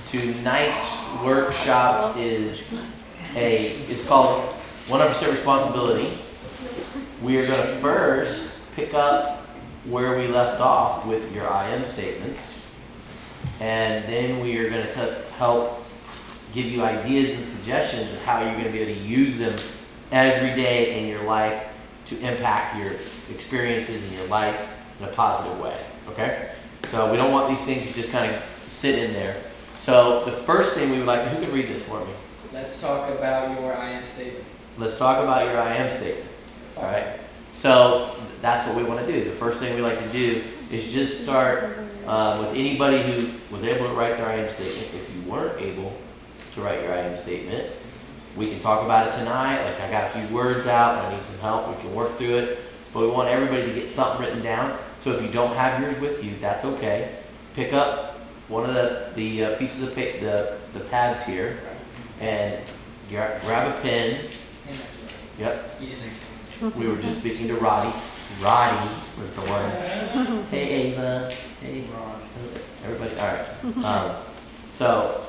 Tonight's workshop is called 100% Responsibility. We are going to first pick up where we left off with your I am statements, and then we are going to help give you ideas and suggestions of how you're going to be able to use them every day in your life to impact your experiences in your life in a positive way, okay? So we don't want these things to just kind of sit in there. So the first thing we would like to, who can read this for me? Let's talk about your I am statement. Let's talk about your I am statement, all right? So that's what we want to do. The first thing we like to do is just start with anybody who was able to write their I am statement. If you weren't able to write your I am statement, we can talk about it tonight. Like, I got a few words out, I need some help, we can work through it. But we want everybody to get something written down. So if you don't have yours with you, that's okay. Pick up one of the pieces of paper, the pads here, and grab a pen. Yep. We were just speaking to Roddy. Roddy was the one. Hey, Ava. Hey, Ron. Everybody. All right. So,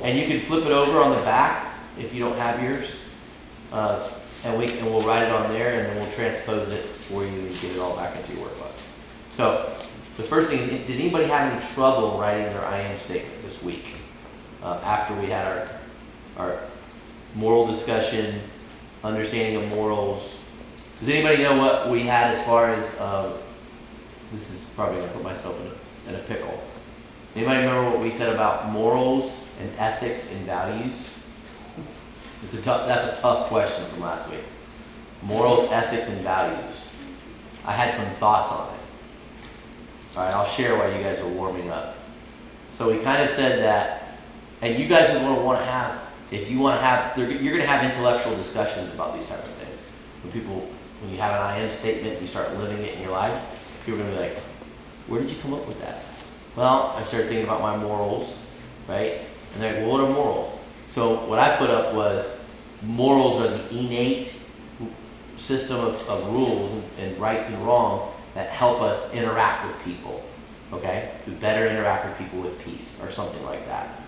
and you can flip it over on the back if you don't have yours, and we'll write it on there, and then we'll transpose it for you and get it all back into your workbook. So, the first thing is, did anybody have any trouble writing their I am statement this week after we had our moral discussion, understanding of morals? Does anybody know what we had as far as, this is probably going to put myself in a pickle. Anybody remember what we said about morals and ethics and values? That's a tough question from last week. Morals, ethics, and values. I had some thoughts on it. All right, I'll share while you guys are warming up. So we kind of said that, and you guys are going to want to have, if you want to have, you're going to have intellectual discussions about these type of things. When you have an I am statement, you start living it in your life, people are going to be like, where did you come up with that? Well, I started thinking about my morals, right? And they're like, well, what are morals? So what I put up was, morals are the innate system of rules and rights and wrongs that help us interact with people, okay? We better interact with people with peace or something like that.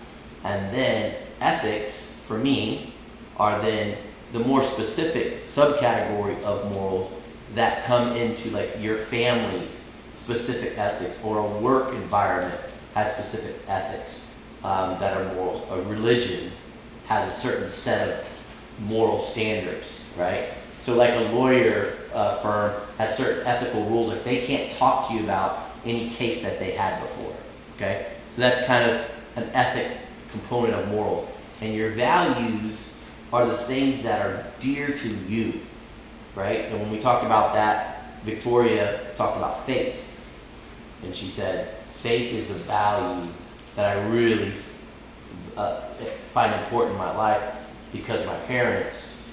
And then ethics, for me, are then the more specific subcategory of morals that come into like your family's specific ethics, or a work environment has specific ethics that are morals. A religion has a certain set of moral standards, right? So like a lawyer firm has certain ethical rules, like they can't talk to you about any case that they had before, okay? So that's kind of an ethic component of moral. And your values are the things that are dear to you, right? And when we talked about that, Victoria talked about faith. And she said, faith is a value that I really find important in my life, because my parents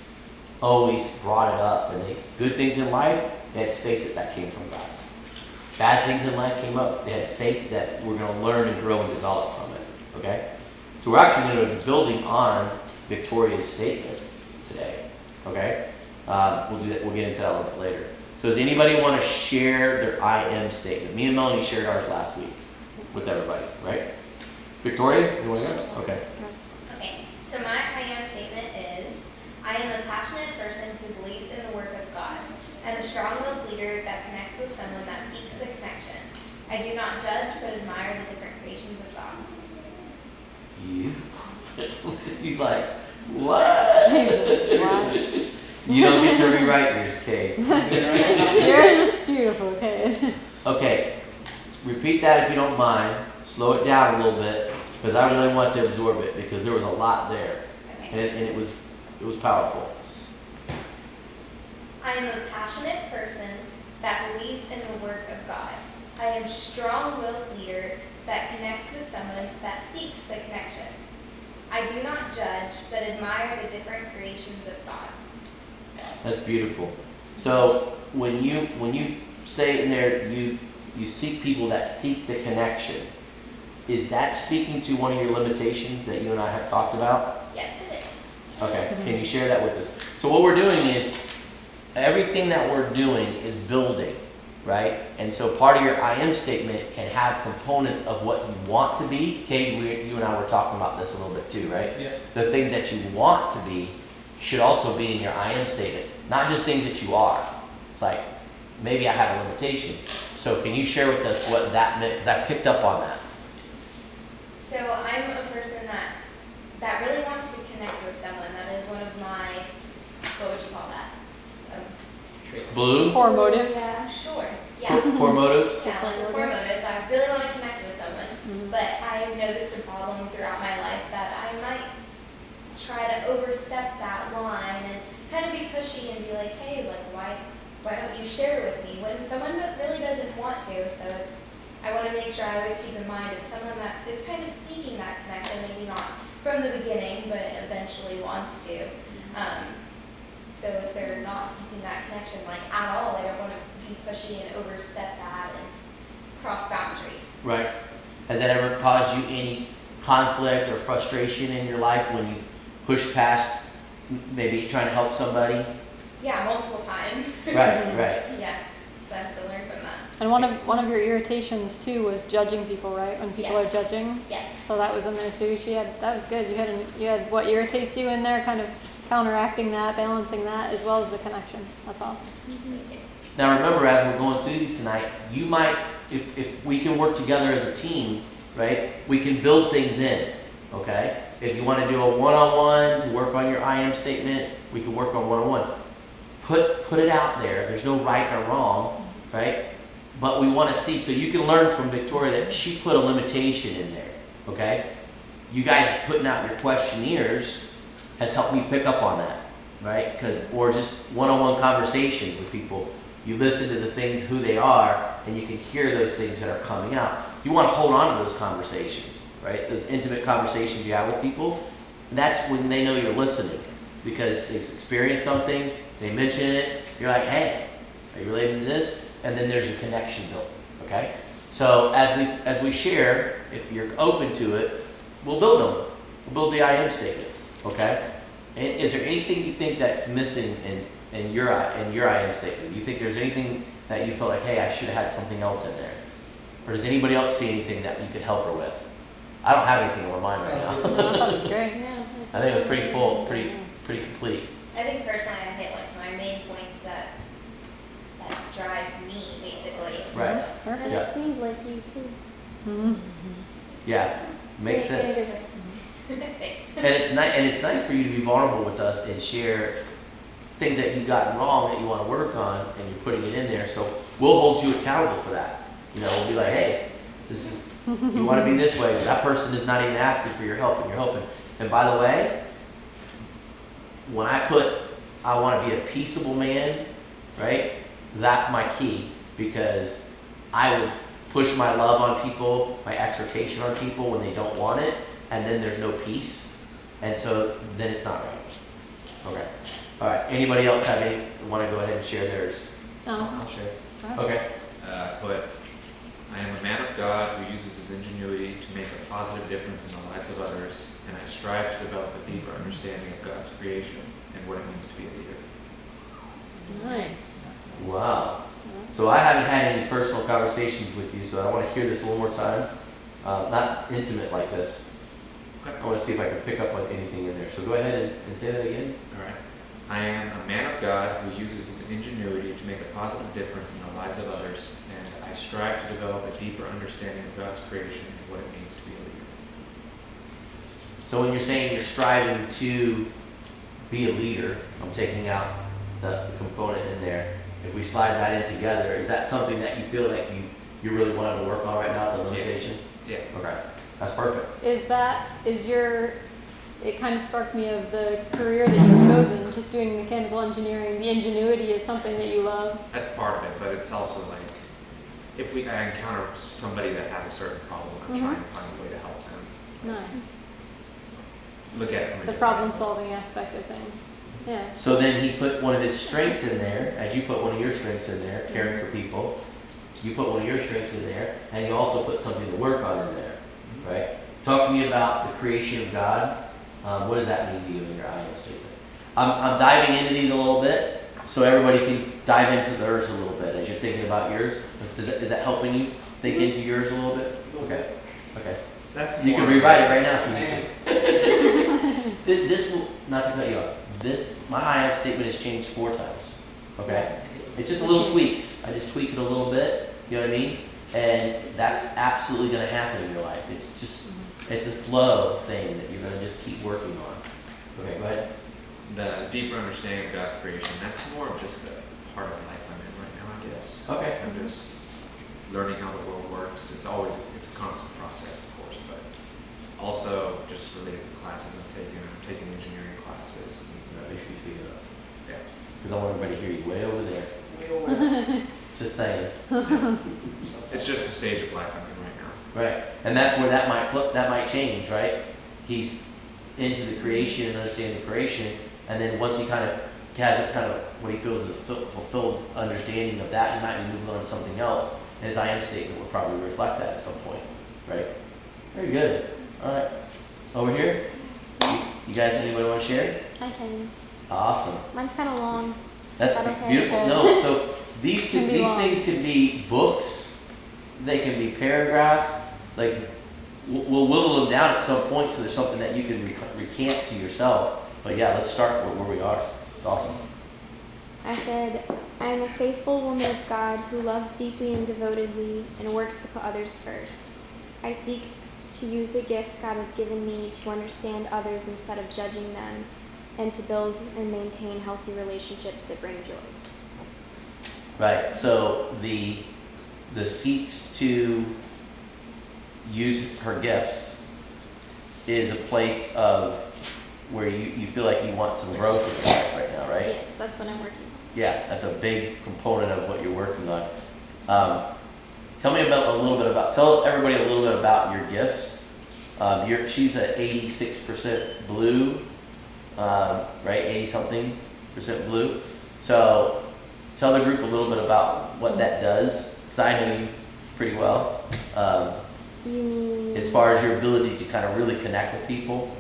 always brought it up. And good things in life, they had faith that came from God. Bad things in life came up, they had faith that we're going to learn and grow and develop from it, okay? So we're actually going to be building on Victoria's statement today, okay? We'll do that. We'll get into that a little bit later. So does anybody want to share their I am statement? Me and Melanie shared ours last week with everybody, right? Victoria, you want to go? Okay. Okay, so my I am statement is, I am a passionate person who believes in the work of God. I'm a strong-willed leader that connects with someone that seeks the connection. I do not judge, but admire the different creations of God. You? He's like, what? You don't get to rewrite yours, Kate. Yours is beautiful, Kate. Okay, repeat that if you don't mind. Slow it down a little bit, because I really want to absorb it, because there was a lot there, Okay. and it was powerful. I am a passionate person that believes in the work of God. I am a strong-willed leader that connects with someone that seeks the connection. I do not judge, but admire the different creations of God. That's beautiful. So when you say in there, you seek people that seek the connection, is that speaking to one of your limitations that you and I have talked about? Yes, it is. Okay, can you share that with us? So what we're doing is, everything that we're doing is building, right? And so part of your I am statement can have components of what you want to be. Kate, you and I were talking about this a little bit too, right? Yes. The things that you want to be should also be in your I am statement, not just things that you are. It's like, maybe I have a limitation. So can you share with us what that meant? Because I picked up on that. So I'm a person that really wants to connect with someone. That is one of my, what would you call that? Traits. Blue, Core motives. Yeah, sure. Yeah. core motives. Yeah, like a core motive. I really want to connect with someone. Mhm. But I have noticed a problem throughout my life that I might try to overstep that line and kind of be pushy and be like, hey, like why don't you share with me when someone that really doesn't want to. So I want to make sure I always keep in mind if someone that is kind of seeking that connection, maybe not from the beginning, but eventually wants to. So if they're not seeking that connection like at all, I don't want to be pushy and overstep that and cross boundaries. Right. Has that ever caused you any conflict or frustration in your life when you pushed past maybe trying to help somebody? Yeah, multiple times. Right, right. Yeah, so I have to learn from that. And one of your irritations too was judging people, right? When people Yes. are judging. Yes. So that was in there too. That was good. You had what irritates you in there, kind of counteracting that, balancing that, as well as the connection. That's awesome. Thank you. Now remember, as we're going through these tonight, you might, if we can work together as a team, right, we can build things in, okay? If you want to do a one-on-one to work on your I am statement, we can work on one-on-one. Put it out there. There's no right or wrong, right? But we want to see, so you can learn from Victoria that she put a limitation in there, okay? You guys putting out your questionnaires has helped me pick up on that, right? Or just one-on-one conversations with people. You listen to the things, who they are, and you can hear those things that are coming out. You want to hold on to those conversations, right? Those intimate conversations you have with people. And that's when they know you're listening, because they've experienced something, they mention it, you're like, hey, are you related to this? And then there's a connection built, okay? So as we share, if you're open to it, we'll build them. We'll build the I am statements, okay? And is there anything you think that's missing in your I am statement? You think there's anything that you feel like, hey, I should have had something else in there? Or does anybody else see anything that you could help her with? I don't have anything on mine right now. I thought it was great. Yeah. I think it was pretty full, pretty complete. I think personally I hit like my main points that drive me basically. Right. Perfect. Yeah. it seemed like you too. Mhm. Yeah, makes sense. Thanks. And it's nice for you to be vulnerable with us and share things that you've gotten wrong that you want to work on, and you're putting it in there. So we'll hold you accountable for that. You know, we'll be like, hey, this is, you want to be this way, but that person is not even asking for your help, and you're helping. And by the way, when I put, I want to be a peaceable man, right? That's my key, because I would push my love on people, my exhortation on people when they don't want it, and then there's no peace, and so then it's not right. Okay. All right. Anybody else want to go ahead and share theirs? Oh, I'll share. Okay. But I am a man of God who uses his ingenuity to make a positive difference in the lives of others, and I strive to develop a deeper understanding of God's creation and what it means to be a leader. nice. Wow. So I haven't had any personal conversations with you, so I want to hear this one more time. Not intimate like this. I want to see if I can pick up on anything in there. So go ahead and say that again. All right. I am a man of God who uses his ingenuity to make a positive difference in the lives of others, and I strive to develop a deeper understanding of God's creation and what it means to be a leader. So when you're saying you're striving to be a leader, I'm taking out the component in there. If we slide that in together, is that something that you feel like you really wanted to work on right now as a limitation? Yeah. Okay, that's perfect. It kind of sparked me of the career that you've chosen, just doing mechanical engineering. The ingenuity is something that you love. That's part of it, but it's also like, if I encounter somebody that has a certain problem, I'm trying to find a way to help them. Nice. Look at it from a The different problem angle. solving aspect of things. Yeah. So then he put one of his strengths in there, as you put one of your strengths in there, caring for people. You put one of your strengths in there, and you also put something to work on in there, right? Talk to me about the creation of God. What does that mean to you in your I am statement? I'm diving into these a little bit, so everybody can dive into theirs a little bit as you're thinking about yours? Is that helping you think into yours a little bit? Okay, okay. That's You more. can rewrite it right now if you need to. This will, not to cut you off, my I am statement has changed 4 times, okay? It's just little tweaks. I just tweak it a little bit, you know what I mean? And that's absolutely gonna happen in your life. It's just, it's a flow thing that you're gonna just keep working on. Okay, go ahead. The deeper understanding of God's creation, that's more of just the part of life I'm in right now, I guess. Okay. I'm just learning how the world works. It's a constant process, of course, but also just related to the classes I'm taking engineering classes. Make sure you speak it up. Yeah. Because I want everybody to hear you way over there. Just saying. It's just the stage of life I'm in right now. Right. And that's where that might flip, that might change, right? He's into the creation and understanding the creation, and then once he kind of has a kind of what he feels is a fulfilled understanding of that, he might be moving on to something else. And his I am statement will probably reflect that at some point, right? Very good. All right. Over here. You guys, anybody want to share? I can. Awesome. Mine's kind of long. That's Is that okay? beautiful. Okay. No, so these Can be long. things can be books, they can be paragraphs. Like we'll whittle them down at some point so there's something that you can recant to yourself. But yeah, let's start where we are. It's awesome. I said, I am a faithful woman of God who loves deeply and devotedly and works to put others first. I seek to use the gifts God has given me to understand others instead of judging them, and to build and maintain healthy relationships that bring joy. Right. So the seeks to use her gifts is a place of where you feel like you want some growth in your life right now, right? Yes, that's what I'm working on. Yeah, that's a big component of what you're working on. Tell everybody a little bit about your gifts. She's at 86% blue, right? 80-something% blue. So tell the group a little bit about what that does, because I know you pretty well. You mean... As far as your ability to kind of really connect with people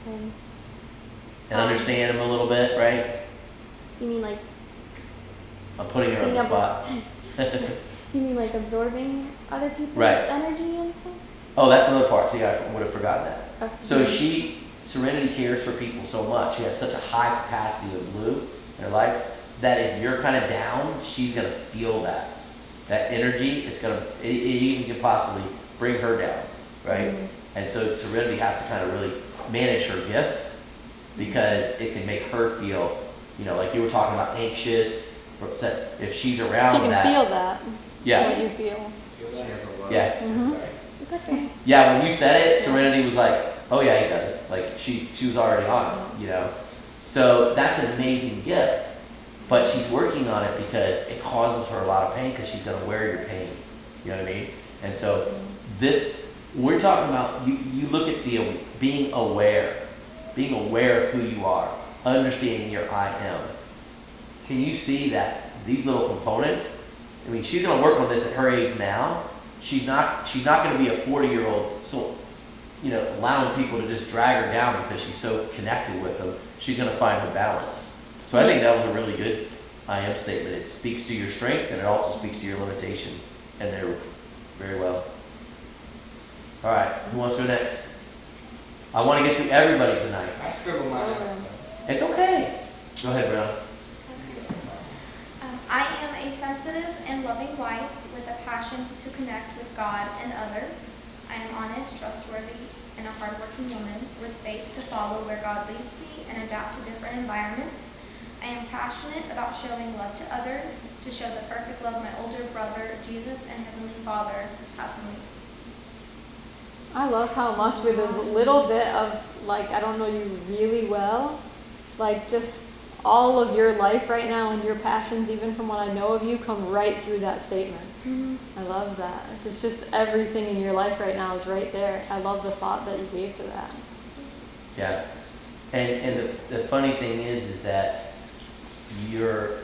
and understand them a little bit, right? You mean like... I'm putting her on being the able- spot. You mean like absorbing other people's Right. energy and stuff? Oh, that's another part. See, I would have forgotten that. Okay. So Serenity cares for people so much. She has such a high capacity of blue in her life that if you're kind of down, she's gonna feel that energy. It even could possibly bring her down, right? Mhm. And so Serenity has to kind of really manage her gift because it can make her feel, like you were talking about anxious or upset. If she's around She can that, feel that. yeah, What you feel. She has a lot. yeah. Mm-hmm. It's okay. Yeah, when you said it, Serenity was like, oh yeah, he does. Like she was already on it, So that's an amazing gift, but she's working on it because it causes her a lot of pain because she's gonna wear your pain. You know what I mean? And so we're talking about, you look at the being aware of who you are, understanding your I am. Can you see that these little components, I mean, she's gonna work on this at her age now. She's not gonna be a 40-year-old, so, allowing people to just drag her down because she's so connected with them. She's gonna find her balance. So I think that was a really good I am statement. It speaks to your strength and it also speaks to your limitation. And they're very well. All right, who wants to go next? I want to get to everybody tonight. I scribbled mine out. Over. It's okay. Go ahead, Brown. I am a sensitive and loving wife with a passion to connect with God and others. I am honest, trustworthy, and a hardworking woman with faith to follow where God leads me and adapt to different environments. I am passionate about showing love to others, to show the perfect love my older brother, Jesus, and Heavenly Father have for me. I love how much with this little bit of, I don't know you really well, just all of your life right now and your passions, even from what I know of you, come right through that statement. Mm-hmm. I love that. It's just everything in your life right now is right there. I love the thought that you gave to that. Yeah. And the funny thing is that you're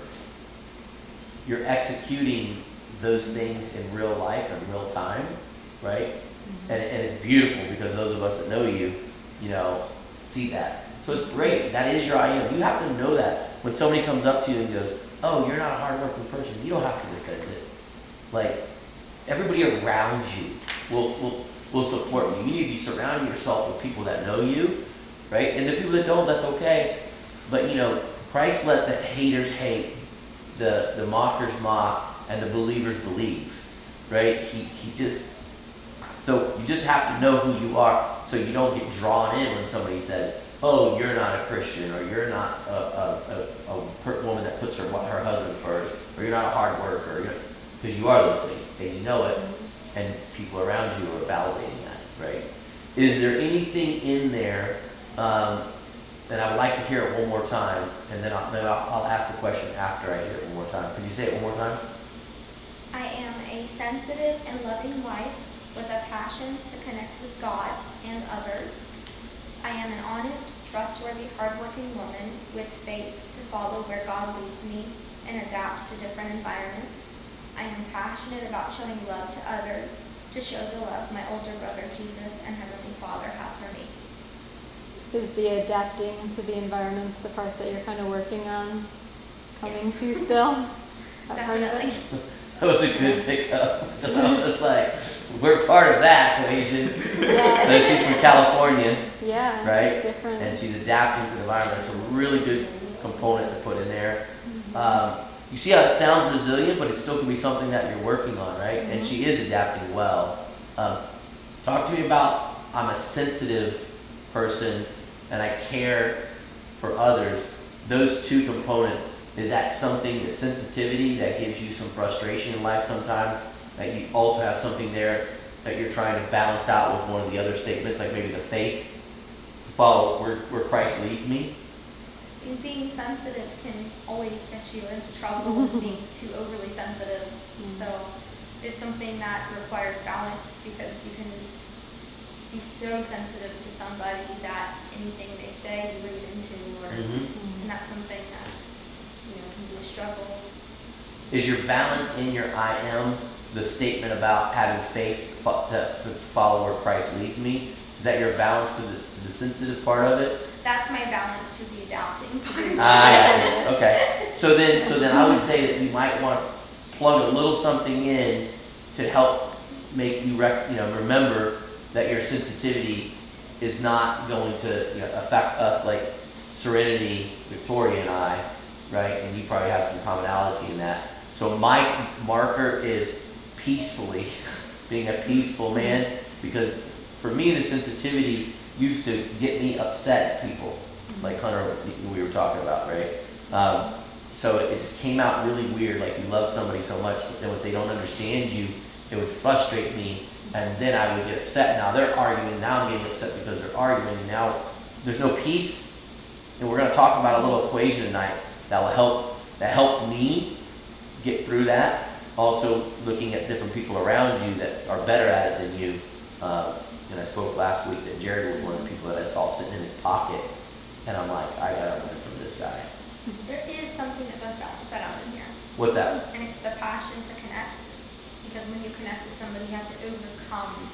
executing those things in real life in real time, right? And it's beautiful because those of us that know you, see that. So it's great. That is your I am. You have to know that. when somebody comes up to you and goes, "Oh, you're not a hardworking person," you don't have to defend it. Like, everybody around you will support you. You need to be surrounding yourself with people that know you, right? And the people that don't, that's okay. But you know, Christ let the haters hate, the mockers mock, and the believers believe, right? He just, so you just have to know who you are so you don't get drawn in when somebody says, "Oh, you're not a Christian," or "You're not a woman that puts her husband first," or "You're not a hard worker," because you are those things, and you know it, and people around you are validating that, right? Is there anything in there, and I would like to hear it one more time, and then I'll ask the question after I hear it one more time. Could you say it one more time? I am a sensitive and loving wife with a passion to connect with God and others. I am an honest, trustworthy, hardworking woman with faith to follow where God leads me and adapt to different environments. I am passionate about showing love to others to show the love my older brother Jesus and Heavenly Father have for me. Is the adapting to the environments the part that you're kind of working on coming Yes. to still? That part of it? Definitely. That was a good pickup. Because I was like, we're part of that equation. Yeah. So she's from California, Yeah, right? it's different. and she's adapting to the environment. It's a really good component to put in there. You see how it sounds resilient, but it still can be something that you're working on, right? And she is adapting well. Talk to me about, I'm a sensitive person and I care for others. Those two components, is that something, that sensitivity that gives you some frustration in life sometimes, that you also have something there that you're trying to balance out with one of the other statements, like maybe the faith to follow where Christ leads me? And being sensitive can always get you into trouble with being too overly sensitive. So it's something that requires balance because you can be so sensitive to somebody that anything they say you read into, or and that's something that can be a struggle. Is your balance in your I am the statement about having faith to follow where Christ leads me? Is that your balance to the sensitive part of it? That's my balance to the adapting part. I gotcha. Okay. So then I would say that you might want to plug a little something in to help make you remember that your sensitivity is not going to affect us like Serenity, Victoria, and I, right? And you probably have some commonality in that. So my marker is peacefully, being a peaceful man, because for me the sensitivity used to get me upset at people, like Hunter, we were talking about, right? So it just came out really weird, like you love somebody so much, but then if they don't understand you, it would frustrate me, and then I would get upset. Now they're arguing, now I'm getting upset because they're arguing, and now there's no peace. And we're going to talk about a little equation tonight that helped me get through that. Also looking at different people around you that are better at it than you. And I spoke last week that Jared was one of the people that I saw sitting in his pocket, and I'm like, I gotta learn from this guy. There is something that does balance that out in here. What's that? And it's the passion to connect. Because when you connect with somebody, you have to overcome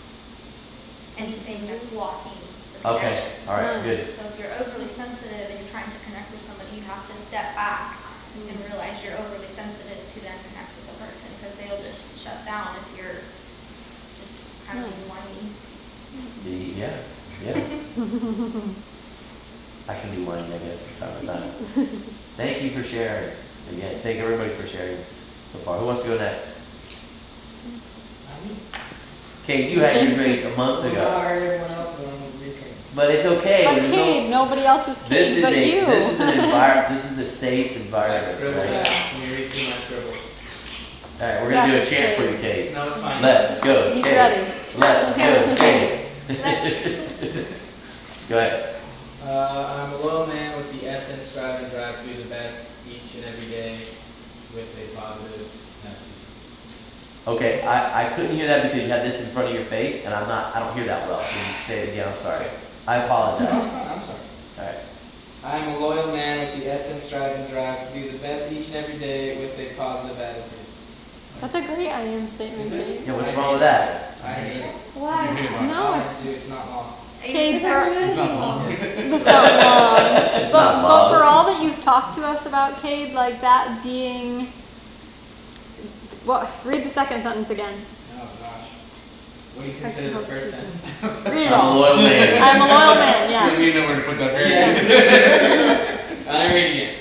anything that's blocking the Okay, connection. all right, good. So if you're overly sensitive and you're trying to connect with somebody, you have to step back and realize you're overly sensitive to then connect with the person, because they'll just shut down if you're just kind of whiny. Yeah. I can be whiny, I guess, from time to time. Thank you for sharing. Again, thank everybody for sharing so far. Who wants to go next? Kate, you had yours ready a month ago. Everyone else is on retrain. But it's okay. But There's Cade, nobody else is this Cade is but you. this is an environment. This is a safe I environment, scribbled right? that. Can you read through my scribble? All right, we're gonna do a chant for you, Kate. No, it's fine. Let's go, He's Kate. ready. Let's go, Kate. Go ahead. I'm a loyal man with the essence, strive and drive to be the best each and every day with a positive attitude. Okay, I couldn't hear that because you had this in front of your face, and I don't hear that well. Can you say it again? I'm sorry. I No, apologize. it's fine. I'm sorry. All right. I'm a loyal man with the essence, strive and drive to be the best each and every day with a positive attitude. That's a great I am statement, Is it? Cade. Yeah, what's wrong with that? I hate it. Why? I No, want it's to do it's not long. Cade, It's not long. it's not long. It's but, not but love. for all that you've talked to us about, Cade, like that being, well, read the second sentence again. Oh gosh. What do you consider the first sentence? Read it I'm a all. loyal man. I'm a loyal man, yeah. We know where to put that very. Yeah. I'm reading it.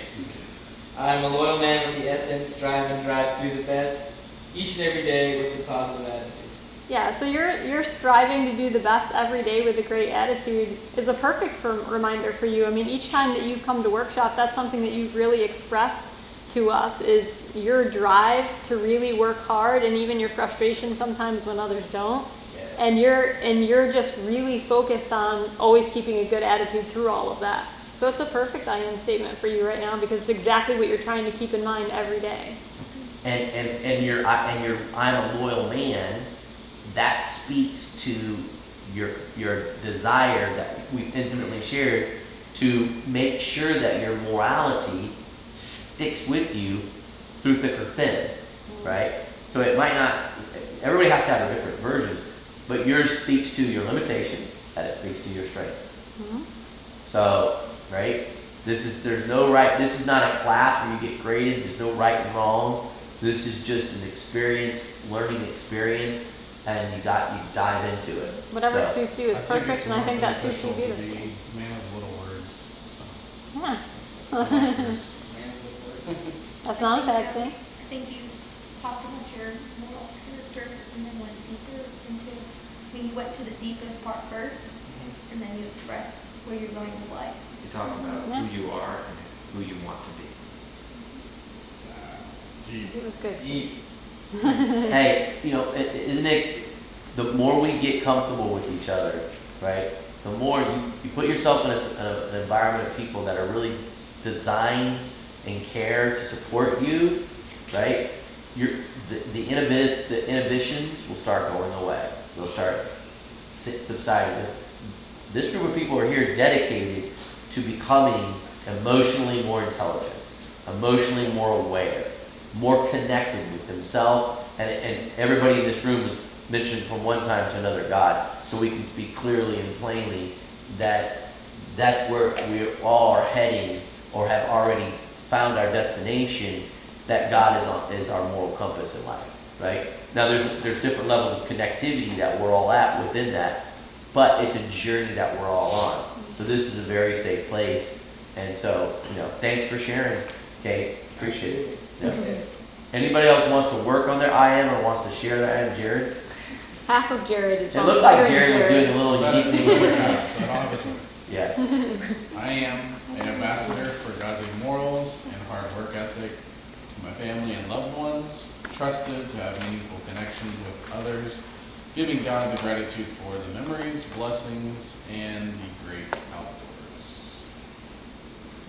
I'm a loyal man with the essence, strive and drive to do the best each and every day with a positive attitude. Yeah, so you're striving to do the best every day with a great attitude is a perfect reminder for you. I mean, each time that you've come to workshop, that's something that you've really expressed to us is your drive to really work hard and even your frustration sometimes when others don't. Yeah. And you're just really focused on always keeping a good attitude through all of that. So it's a perfect I am statement for you right now because it's exactly what you're trying to keep in mind every day. And your I'm a loyal man, that speaks to your desire that we've intimately shared to make sure that your morality sticks with you through thick or thin, right? So it might not, everybody has to have a different version, but yours speaks to your limitation, and it speaks to your strength. Mm-hmm. So, right? There's no right, this is not a class where you get graded, there's no right and wrong. This is just an experience, learning experience, and you dive into it. Whatever So, suits you is perfect, and I think that suits you beneficial to beautifully. be Man of little words. Yeah, So. Man with the word. that's not a bad thing. I think you talked about your moral character and then went deeper into, you went to the deepest part first, and then you expressed where you're going with life. You're talking about Yeah. who you are and who you want to be. Deep. It was good. Deep. hey, isn't it, the more we get comfortable with each other, right? The more you put yourself in an environment of people that are really designed and care to support you, right? The inhibitions will start going away. They'll start subsiding. This group of people are here dedicated to becoming emotionally more intelligent, emotionally more aware, more connected with themselves, and everybody in this room was mentioned from one time to another God, so we can speak clearly and plainly that that's where we all are heading or have already found our destination, that God is our moral compass in life, right? Now there's different levels of connectivity that we're all at within that, but it's a journey that we're all on. So this is a very safe place, and so, thanks for sharing, Kate, appreciate it. Yeah. Okay. Anybody else wants to work on their I am or wants to share their I am? Jared? Half of Jared is It looked like volunteering Jared was doing a little But unique I thing. so I don't have a choice. Yeah. I am an ambassador for godly morals and hard work ethic to my family and loved ones, trusted to have meaningful connections with others, giving God the gratitude for the memories, blessings, and the great outdoors.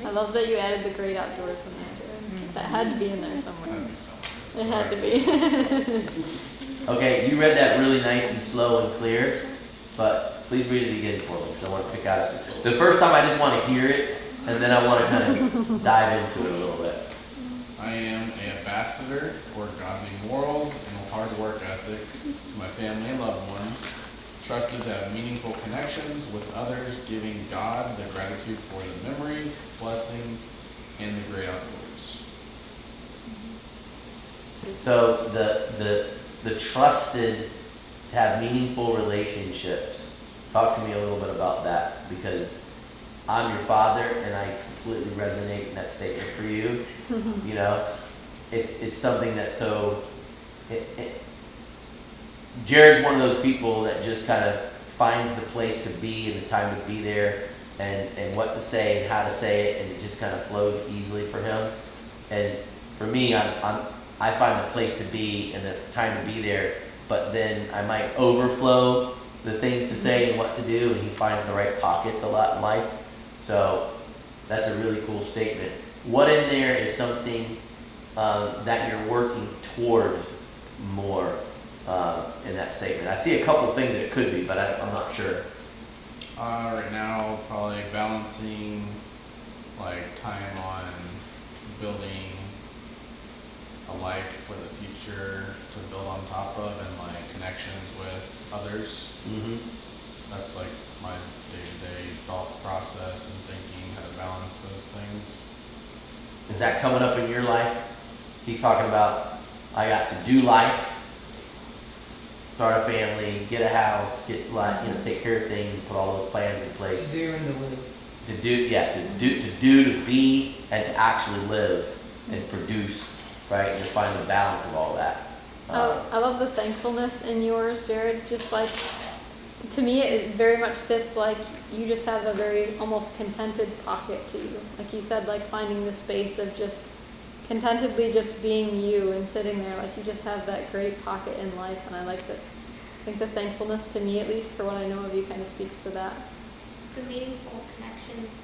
I love that you added the great outdoors in there, Jared. That had to be in there somewhere. That'd be so much. It had to be. Okay, you read that really nice and slow and clear, but please read it again for me, so I want to pick out. The first time I just want to hear it, and then I want to kind of dive into it a little bit. I am an ambassador for godly morals and hard work ethic to my family and loved ones, trusted to have meaningful connections with others, giving God the gratitude for the memories, blessings, and the great outdoors. So the trusted to have meaningful relationships. Talk to me a little bit about that, because I'm your father and I completely resonate in that statement for you. It's something that Jared's one of those people that just kind of finds the place to be and the time to be there and what to say and how to say it, and it just kind of flows easily for him. And for me, I find the place to be and the time to be there, but then I might overflow the things to say and what to do, and he finds the right pockets a lot in life. So that's a really cool statement. What in there is something that you're working toward more in that statement? I see a couple things that it could be, but I'm not sure. Right now, probably balancing time on building a life for the future to build on top of, and connections with others. Mm-hmm. that's like my day-to-day thought process and thinking, how to balance those things. Is that coming up in your life? He's talking about, I got to do life, start a family, get a house, get like, take care of things, put all those plans in place. To do and to live. To be, and to actually live and produce, right? And to find the balance of all that. I love the thankfulness in yours, Jared. Just like, to me, it very much sits like you just have a very almost contented pocket to you. Like you said, like finding the space of just contentedly just being you and sitting there. Like you just have that great pocket in life. And I like that. I think the thankfulness, to me at least, for what I know of you, kind of speaks to that. The meaningful connections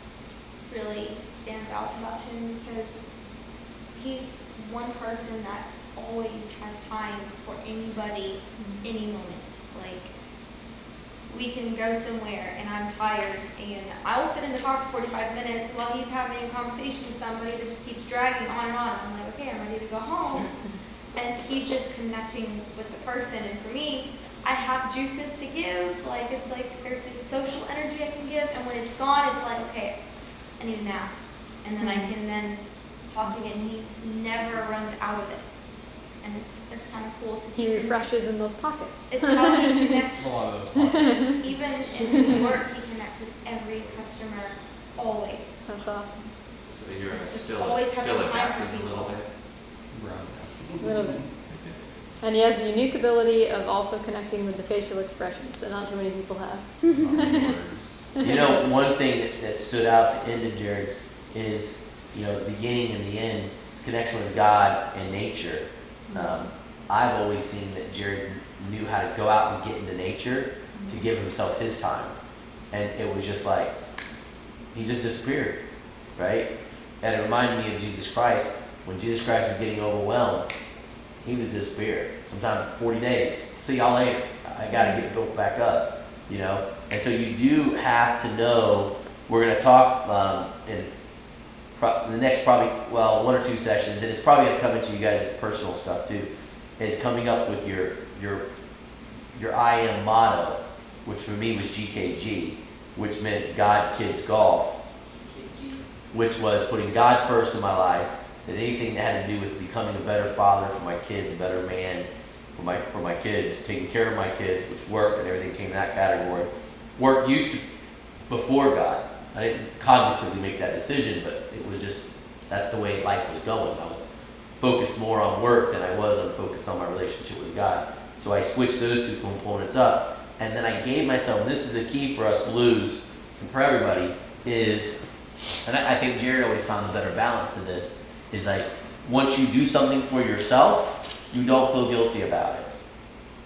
really stands out about him because he's one person that always has time for anybody, any moment. Like, we can go somewhere and I'm tired and I'll sit in the car for 45 minutes while he's having a conversation with somebody that just keeps dragging on and on. I'm like, okay, I'm ready to go home. And he's just connecting with the person. And for me, I have juices to give. Like, it's like there's this social energy I can give, and when it's gone, it's like, okay, I need a nap. And then I can then talk again. He never runs out of it. And it's kind of cool. He refreshes in those pockets. It's how he connects. A lot of those pockets. Even in his work, he connects with every customer, always. That's awesome. So you're It's just still always having time for adapting a people. little bit. A little bit. And he has the unique ability of also connecting with the facial expressions that not too many people have. One thing that stood out at the end of Jared's is, the beginning and the end, his connection with God and nature. I've always seen that Jared knew how to go out and get into nature to give himself his time. And it was just like, he just disappeared, right? And it reminded me of Jesus Christ. When Jesus Christ was getting overwhelmed, he was disappeared. Sometimes 40 days. See y'all later. I got to get built back up, And so you do have to know, we're going to talk in the next probably, one or two sessions, and it's probably going to come into you guys' personal stuff too, is coming up with your I am motto, which for me was GKG, which meant God, Kids, Golf, which was putting God first in my life, that anything that had to do with becoming a better father for my kids, a better man for my kids, taking care of my kids, which work and everything came in that category. Work used to, before God. I didn't cognitively make that decision, but it was just, that's the way life was going. I was focused more on work than I was focused on my relationship with God. So I switched those two components up. And then I gave myself, and this is the key for us blues and for everybody, is, and I think Jared always found a better balance to this, is like, once you do something for yourself, you don't feel guilty about it.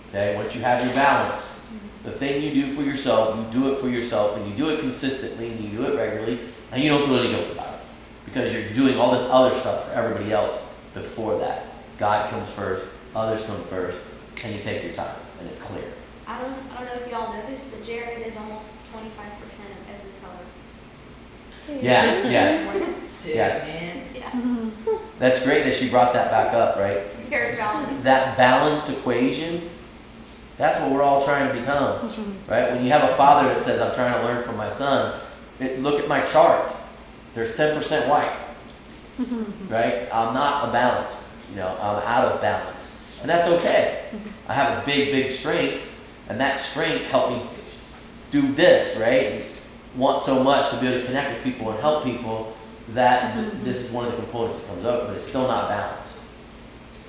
Okay? Once you have your balance, the thing you do for yourself, you do it for yourself, and you do it consistently, and you do it regularly, and you don't feel any guilt about it. Because you're doing all this other stuff for everybody else before that. God comes first, others come first, and you take your time, and it's clear. I don't know if y'all know this, but Jared is almost 25% of every color. Yeah, yes. Sick, Yeah. man. Yeah. That's great that she brought that back up, right? Very balanced. That balanced equation, that's what we're all trying to become, right? When you have a father that says, I'm trying to learn from my son, look at my chart. There's 10% white, right? I'm not a balance, I'm out of balance. And that's okay. I have a big, big strength, and that strength helped me do this, right? And want so much to be able to connect with people and help people that this is one of the components that comes up, but it's still not balanced.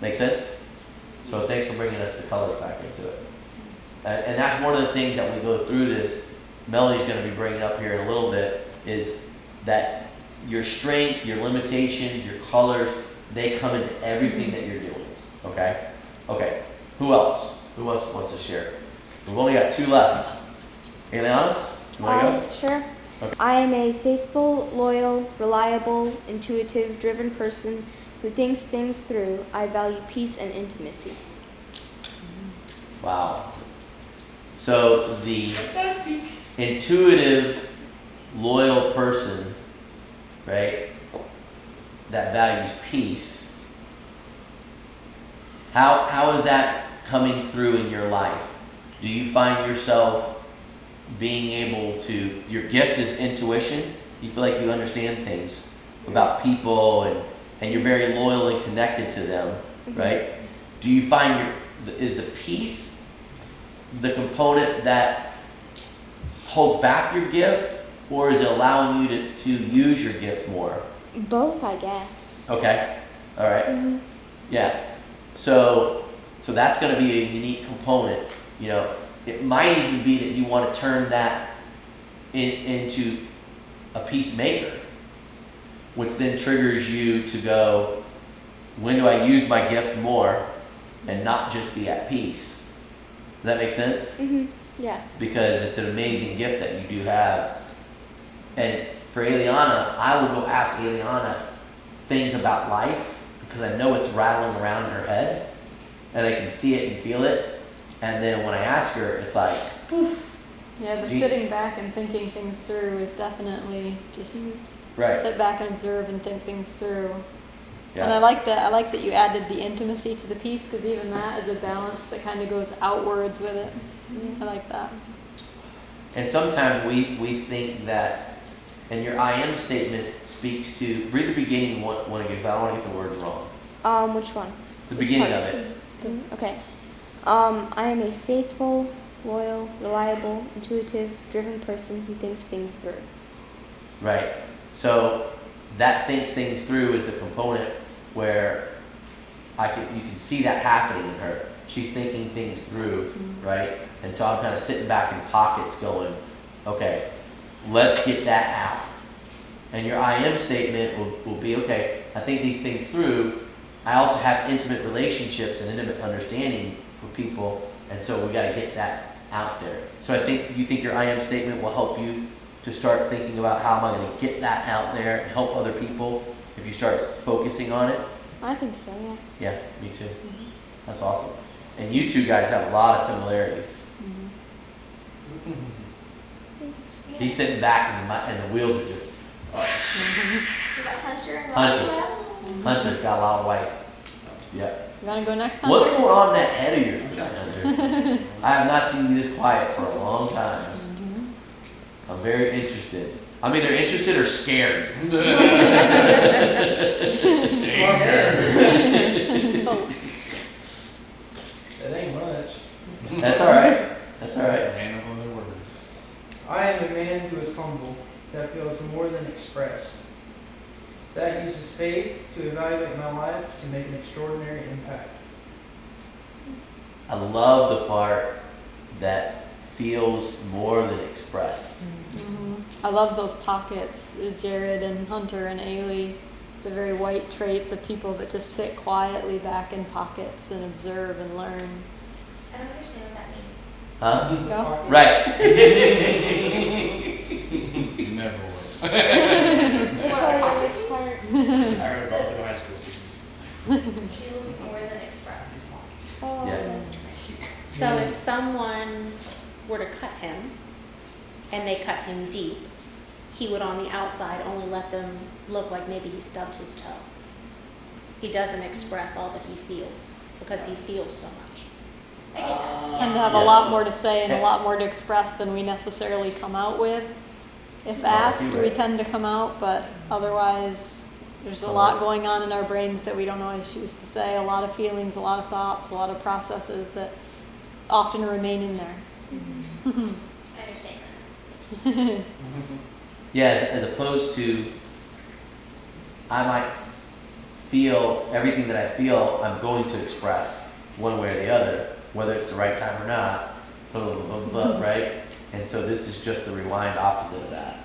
Make sense? So thanks for bringing us the colors back into it. And that's one of the things that we go through this, Melody's going to be bringing up here in a little bit, is that your strength, your limitations, your colors, they come into everything that you're doing. Okay? Okay. Who else? Who else wants to share? We've only got 2 left. Eliana, you want to go? Sure. Okay. I am a faithful, loyal, reliable, intuitive, driven person who thinks things through. I value peace and intimacy. Wow. So the intuitive, loyal person, right, that values peace, how is that coming through in your life? Do you find yourself being able to, your gift is intuition. You feel like you understand things about people, and you're very loyal and connected to them, right? Do you find is the peace the component that holds back your gift, or is it allowing you to use your gift more? Both, I guess. Okay, all right. Yeah, so that's going to be a unique component. You know, it might even be that you want to turn that into a peacemaker, which then triggers you to go, when do I use my gift more and not just be at peace? Does that make sense? Yeah. Because it's an amazing gift that you do have. And for Eliana, I would go ask Eliana things about life, because I know it's rattling around in her head, and I can see it and feel it. And then when I ask her, it's like, poof. Yeah, the Do you- sitting back and thinking things through is definitely just Right. sit back and observe and think things through. Yeah. And I like that you added the intimacy to the piece, because even that is a balance that kind of goes outwards with it. I like that. And sometimes we think that, and your I am statement speaks to, read the beginning one again, because I don't want to get the words wrong. Which one? The beginning of it. Okay. I am a faithful, loyal, reliable, intuitive, driven person who thinks things through. Right. So that thinks things through is the component where you can see that happening in her. She's thinking things through, right? And so I'm kind of sitting back in pockets going, okay, let's get that out. And your I am statement will be, okay, I think these things through. I also have intimate relationships and intimate understanding for people, and so we got to get that out there. So you think your I am statement will help you to start thinking about how am I going to get that out there and help other people if you start focusing on it? I think so, yeah. Yeah, me too. That's awesome. And you two guys have a lot of similarities. He's sitting back and the wheels are just, You got Hunter and Hunter. Rocky. Hunter's got a lot of white. Yeah. You want to go next time? What's going on in that head of yours tonight, Hunter? I have not seen you this quiet for a long time. I'm very interested. I'm either interested or scared. That ain't much. That's all right. That's all right. Man of other words. I am a man who is humble, that feels more than expressed, that uses faith to evaluate my life to make an extraordinary impact. I love the part that feels more than expressed. I love those pockets, Jared and Hunter and Ailey, the very white traits of people that just sit quietly back in pockets and observe and learn. I don't understand what that means. Huh? Go. Right. You never will. What? I read about the high school students. Feels more than expressed. Yeah. So if someone were to cut him, and they cut him deep, he would on the outside only let them look like maybe he stubbed his toe. He doesn't express all that he feels, because he feels so much. I get that. Tend to have Yeah. a lot more to say and a lot more to express than we necessarily come out with. If asked, you're we right. tend to come out, but otherwise, there's a So lot right. going on in our brains that we don't always choose to say, a lot of feelings, a lot of thoughts, a lot of processes that often remain in there. I understand that. Yeah, as opposed to, I might feel everything that I feel I'm going to express one way or the other, whether it's the right time or not, blah, blah, blah, blah, blah, right? And so this is just the rewind opposite of that.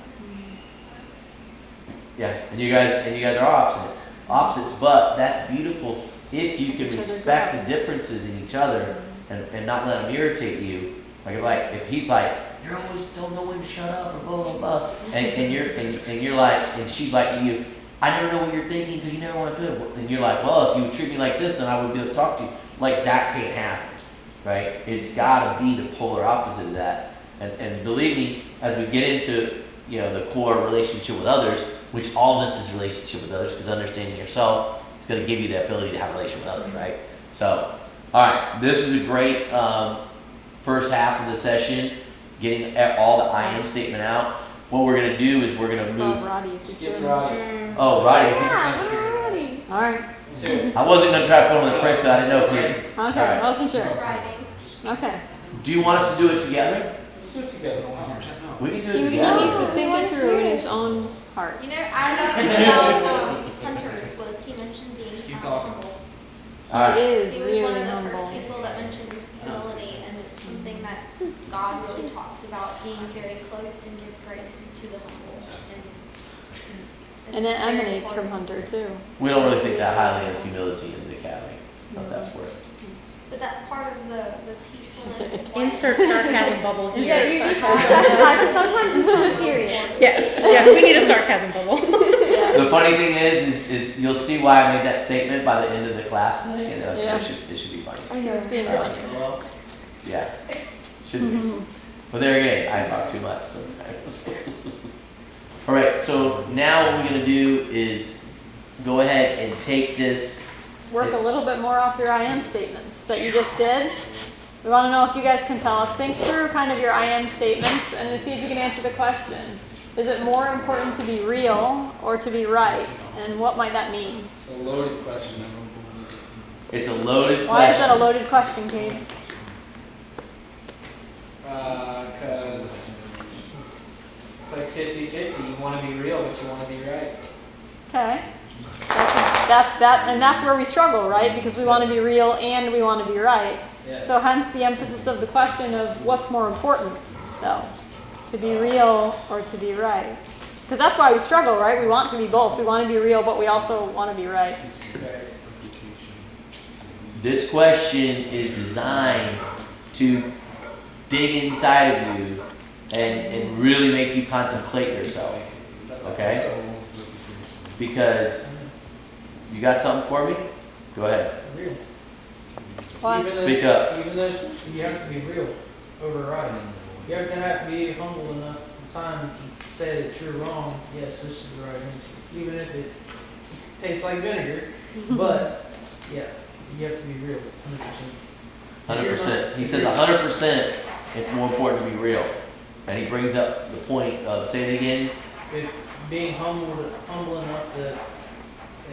Yeah, and you guys are opposites, but that's beautiful if you can Each other's respect out. the differences in each other and not let them irritate you. Like if he's like, you always don't know when to shut up, or blah blah blah, and you're like, and she's like to you, I never know what you're thinking because you never want to do it. And you're like, well, if you would treat me like this, then I would be able to talk to you. Like that can't happen, right? It's got to be the polar opposite of that. And believe me, as we get into the core relationship with others, which all this is relationship with others, because understanding yourself is going to give you the ability to have a relationship with others, right? So, all right, this was a great first half of the session. getting all the I am statement out, what we're gonna do is we're gonna Oh, move. Roddy, if you're Skip doing Roddy. Oh, Roddy, Yeah, what about Roddy? All right. Two. I wasn't gonna try to put him on the press, but I didn't know if you. Okay, Alright. I wasn't sure. Writing. Okay. Do you want us to do it together? Let's do it together. We can do it He together. needs to think it through in his own heart. You know, I know about hunters was he mentioned being keep talking. humble. He Alright, is He was really one of the humble. first people that mentioned humility, and it's something that God really talks about, being very close and gives grace to the humble. And it it's very emanates from important. Hunter too. we don't really think that highly of humility in the academy. It's not that important. But that's part of the peacefulness. of life. Insert sarcasm bubble here. Yeah, you need to. Sometimes you sound serious. Yes, we need a sarcasm bubble. The funny thing is you'll see why I made that statement by the end of the class today, and Yeah. it should be funny. I know. He's being funny. Yeah, should be. But there again, I talk too much sometimes. All right, so now what we're gonna do is go ahead and take this. Work a little bit more off your I am statements that you just did. We want to know if you guys can tell us. Think through kind of your I am statements and then see if you can answer the question. Is it more important to be real or to be right? And what might that mean? It's a loaded question. It's a loaded Why is question. that a loaded question, Kate? Because it's like 50-50. You want to be real, but you want to be right. Okay. And that's where we struggle, right? Because we want to be real and we want to be right. Yes. So hence the emphasis of the question of what's more important. So, to be real or to be right? Because that's why we struggle, right? We want to be both. We want to be real, but we also want to be right. Right. This question is designed to dig inside of you and really make you contemplate yourself. Okay? Because you got something for me? Go ahead. Real. Why? Speak up. Even though you have to be real over right. You have to be humble enough time to say that you're wrong. Yes, this is the right answer. Even if it tastes like vinegar. But, yeah, you have to be real, 100%. 100%. He says 100% it's more important to be real. And he brings up the point of, say it again, If being humble enough to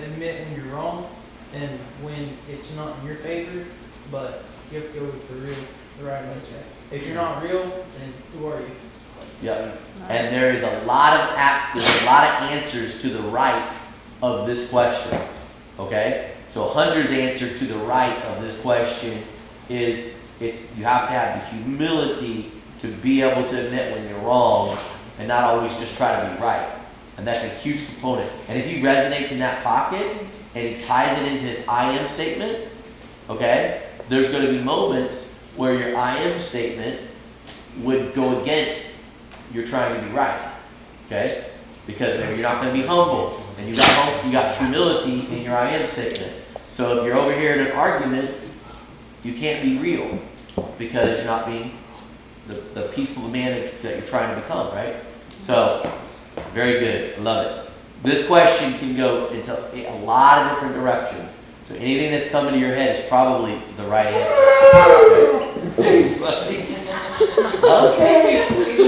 admit when you're wrong and when it's not in your favor, but you have to go with the right answer. If you're not real, then who are you? yeah. And there is a lot of there's a lot of answers to the right of this question. Okay? So Hunter's answer to the right of this question is you have to have the humility to be able to admit when you're wrong and not always just try to be right. And that's a huge component. And if he resonates in that pocket and he ties it into his I am statement, okay, there's going to be moments where your I am statement would go against you're trying to be right. Okay? Because maybe you're not going to be humble and you got humility in your I am statement. So if you're over here in an argument, you can't be real because you're not being the peaceful man that you're trying to become, right? So, very good. I love it. This question can go into a lot of different directions. So anything that's coming to your head is probably the right answer. Okay. It's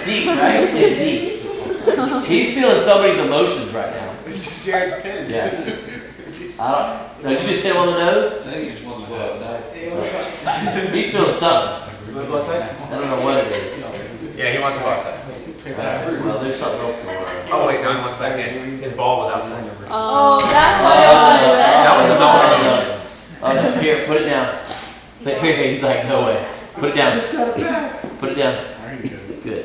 deep, right? It's deep. He's feeling somebody's emotions right now. It's Jared's pin. Yeah. Did you just hit him on the nose? I think he just wants to go outside. He's feeling something. You want to go outside? I don't know what it is. Yeah, he wants to go outside. Well, there's something else going on. Oh wait, now he wants back in. His ball was outside. Oh, that's what it was. That was his own Oh, emotions. Oh, here, put it down. Here, he's like, no way. Put it down. Put it down. Good.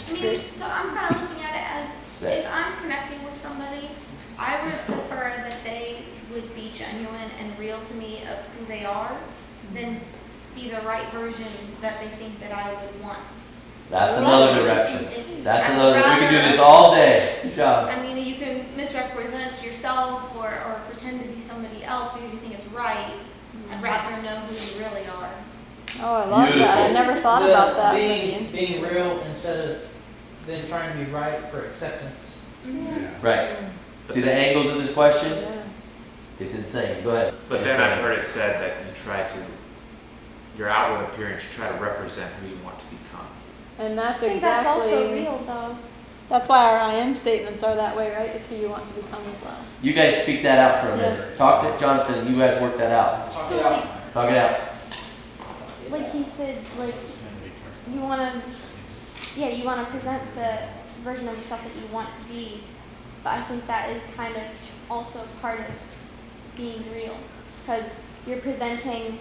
I mean, so I'm kind of looking at it as if I'm connecting with somebody, I would prefer that they would be genuine and real to me of who they are, than be the right version that they think that I would want. That's another direction. It's- That's I'd another, we can do rather- this all day. Good job. I mean, you can misrepresent yourself or pretend to be somebody else because you think it's right. I'd rather know who you really are. Oh, I love that. I never thought about that. Being real instead of then trying to be right for acceptance. Right. See the angles of this question? Yeah. It's insane. Go ahead. But then I've heard it said that you try to your outward appearance, you try to represent who you want to become. And that's I think that's also exactly, real though. that's why our I am statements are that way, right? It's who you want to become as well. You guys speak that out for a minute. Talk to Jonathan and you guys work that out. Talk So it like, out. Talk it out. like he said, like you wanna, yeah, you wanna present the version of yourself that you want to be, but I think that is kind of also part of being real, because you're presenting,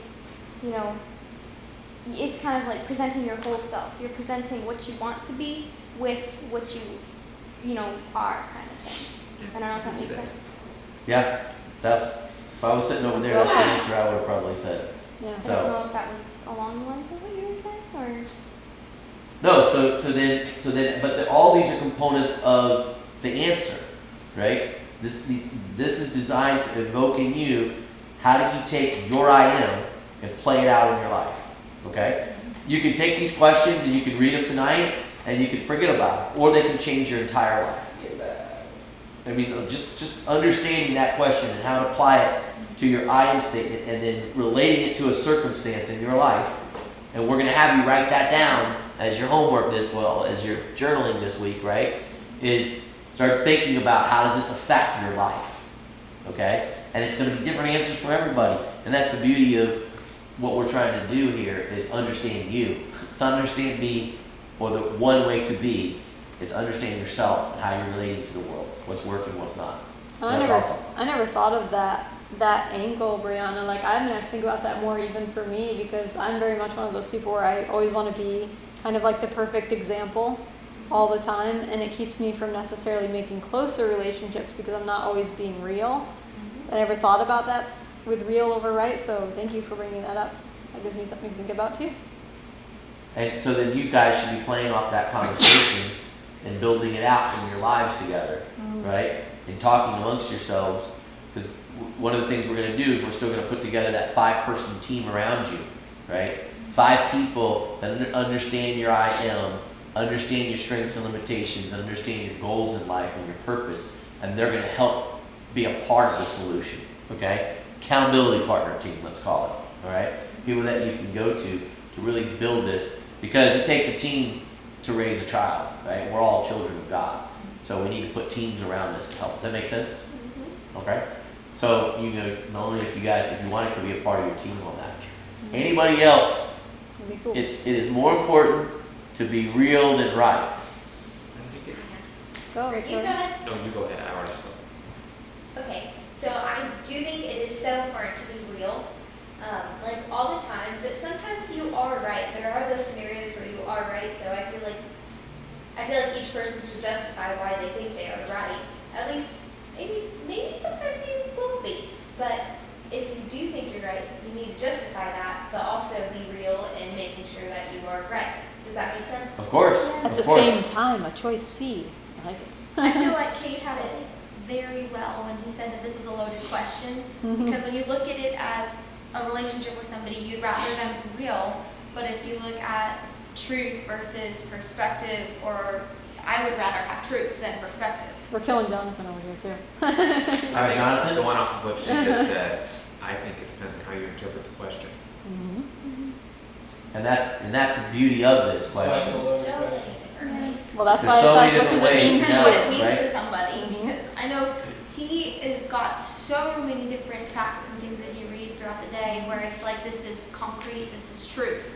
you know, it's kind of like presenting your whole self. You're presenting what you want to be with what you know, are kind of thing. I don't know if that makes sense. Yeah, that's, if I was sitting over there, that's the answer I would have probably said. Yeah. I So- don't know if that was along the lines of what you were saying, or. No, so then, but all these are components of the answer, right? This is designed to evoke in you, how do you take your I am and play it out in your life, okay? You can take these questions and you can read them tonight and you can forget about it, or they can change your entire life. I mean, just understanding that question and how to apply it to your I am statement and then relating it to a circumstance in your life. And we're gonna have you write that down as your homework this well, as you're journaling this week, right? Is start thinking about how does this affect your life, okay? And it's gonna be different answers for everybody. And that's the beauty of what we're trying to do here is understanding you. It's not understanding me or the one way to be. It's understanding yourself and how you're relating to the world. What's working, what's not. That's awesome. I never thought of that angle, Brianna. Like, I mean, I think about that more even for me, because I'm very much one of those people where I always want to be kind of like the perfect example all the time, and it keeps me from necessarily making closer relationships because I'm not always being real. I never thought about that with real over right, so thank you for bringing that up. That gives me something to think about too. And so then you guys should be playing off that conversation and building it out in your lives together, right? And talking amongst yourselves, because one of the things we're gonna do is we're still gonna put together that 5-person team around you, right? 5 people that understand your I am, understand your strengths and limitations, understand your goals in life and your purpose, and they're gonna help be a part of the solution, okay? Accountability partner team, let's call it, all right? People that you can go to really build this, because it takes a team to raise a child, right? We're all children of God, so we need to put teams around us to help. Does that make sense? Okay? So, you know, not only if you want it to be a part of your team on that. Anybody else, That'd be cool. it is more important to be real than right. Go, You go Victoria. ahead. No, you go ahead, I already started. Okay, so I do think it is so important to be real, like all the time, but sometimes you are right. There are those scenarios where you are right, so I feel like each person should justify why they think they are right. At least, maybe sometimes you won't be, but if you do think you're right, you need to justify that, but also be real in making sure that you are right. Does that make sense? Of course, At of the course. same time, a choice C. I like it. I feel like Kate had it very well when he said that this was a loaded question, because when you look at it as a relationship with somebody, you'd rather them be real, but if you look at truth versus perspective, or I would rather have truth than perspective. We're killing Jonathan over here too. All right, Jonathan? Going off of what she just said, I think it depends on how you interpret the question. And that's the beauty of this question. So many different ways. Well, that's There's why so I many said, what does different it ways mean to to know What you? it means right? to somebody, because I know he has got so many different facts and things that he reads throughout the day where it's like, this is concrete, this is truth.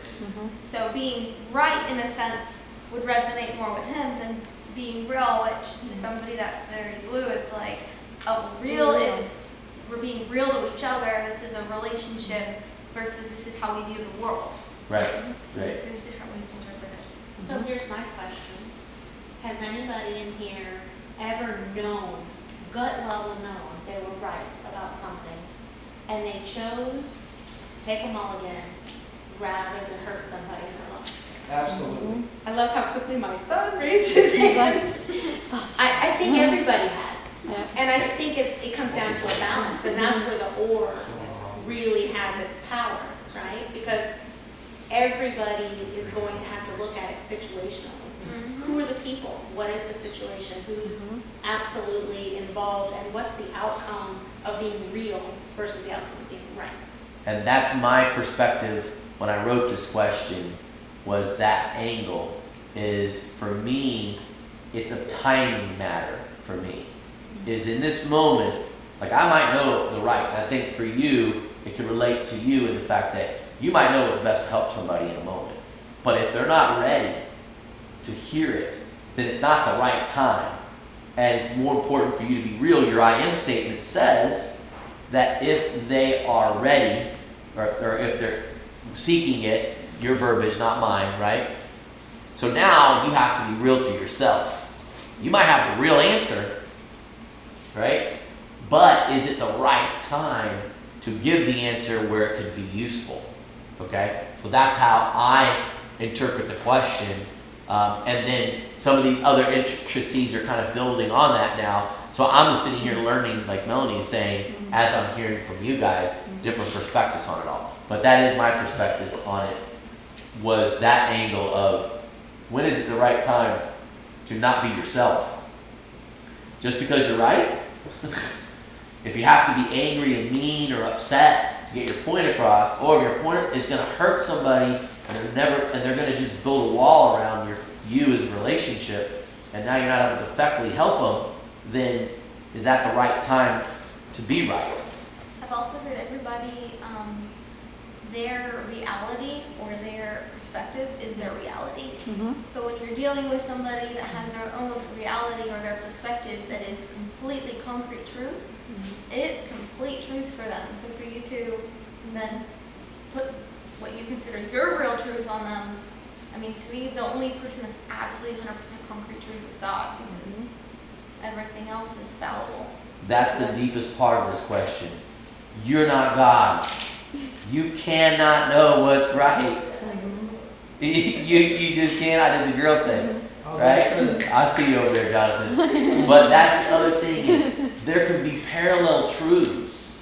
So being right in a sense would resonate more with him than being real, which to somebody that's very blue, it's like, oh, real is, we're being real to each other, this is a relationship versus this is how we view the world. Right, right. There's different ways to interpret it. So here's my question. Has anybody in here ever known, gut level known, they were right about something, and they chose to take a mulligan rather than hurt somebody in their life? Absolutely. I love how quickly my son raised his hand. I think everybody has. Yeah. And I think it comes down to a balance, and that's where the or really has its power, right? Because everybody is going to have to look at it situationally. Who are the people? What is the situation? Who's absolutely involved? And what's the outcome of being real versus the outcome of being right? And that's my perspective when I wrote this question was that angle is, for me, it's a timing matter for me. Is in this moment, like I might know the right, and I think for you, it can relate to you in the fact that you might know what's best to help somebody in a moment. But if they're not ready to hear it, then it's not the right time. And it's more important for you to be real. Your I am statement says that if they are ready, or if they're seeking it, your verbiage, not mine, right? So now you have to be real to yourself. You might have the real answer, right? But is it the right time to give the answer where it could be useful? Okay? So that's how I interpret the question. And then some of these other intricacies are kind of building on that now. So I'm sitting here learning, like Melanie is saying, as I'm hearing from you guys, different perspectives on it all. But that is my perspectives on it, was that angle of when is it the right time to not be yourself? Just because you're right? If you have to be angry and mean or upset to get your point across, or if your point is going to hurt somebody and they're going to just build a wall around you as a relationship, and now you're not able to effectively help them, then is that the right time to be right? I've also heard everybody, their reality or their perspective is their reality. So when you're dealing with somebody that has their own reality or their perspective that is completely concrete truth, it's complete truth for them. So for you to then put what you consider your real truth on them, I mean, to me, the only person that's absolutely 100% concrete truth is God, because everything else is fallible. That's the deepest part of this question. You're not God. You cannot know what's right. You just can't. I did the girl thing, right? I see you over there, Jonathan. But that's the other thing is there can be parallel truths.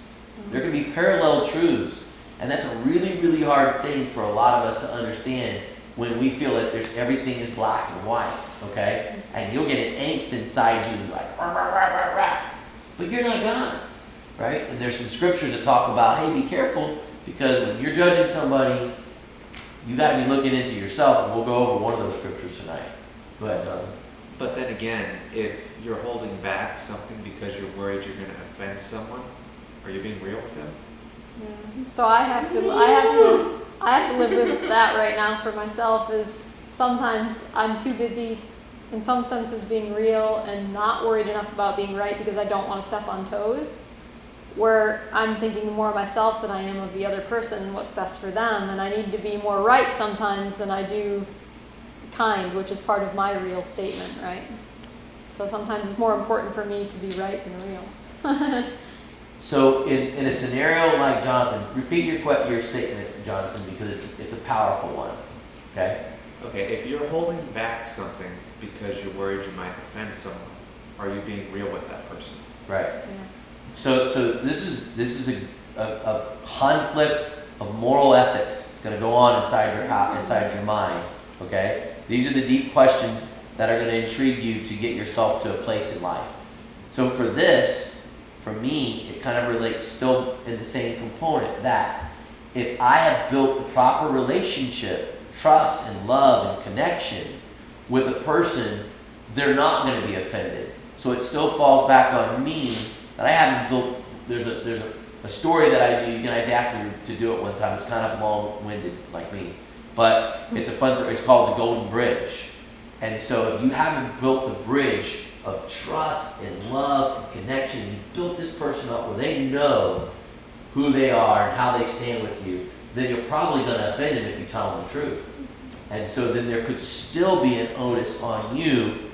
There can be parallel truths. And that's a really, really hard thing for a lot of us to understand when we feel that everything is black and white, okay? And you'll get an angst inside you like, rah, rah, rah, rah, rah. But you're not God, right? And there's some scriptures that talk about, hey, be careful, because when you're judging somebody, you got to be looking into yourself, and we'll go over one of those scriptures tonight. Go ahead, Jonathan. But then again, if you're holding back something because you're worried you're going to offend someone, are you being real with them? So I have to live with that right now for myself. Is sometimes I'm too busy, in some senses, being real and not worried enough about being right because I don't want to step on toes. Where I'm thinking more of myself than I am of the other person and what's best for them, and I need to be more right sometimes than I do kind, which is part of my real statement, right? So sometimes it's more important for me to be right than real. So in a scenario like Jonathan, repeat your statement, Jonathan, because it's a powerful one, okay? Okay, if you're holding back something because you're worried you might offend someone, are you being real with that person? Right. Yeah. So this is a conflict of moral ethics that's going to go on inside your mind, okay? These are the deep questions that are going to intrigue you to get yourself to a place in life. So for me, it kind of relates still in the same component that if I have built the proper relationship, trust and love and connection with a person, they're not going to be offended. So it still falls back on me that I haven't built. There's a story that I do. You guys asked me to do it one time. It's kind of long-winded like me, but it's a fun. It's called the Golden Bridge. And so if you haven't built the bridge of trust and love and connection, you built this person up where they know who they are and how they stand with you, then you're probably going to offend them if you tell them the truth. And so then there could still be an onus on you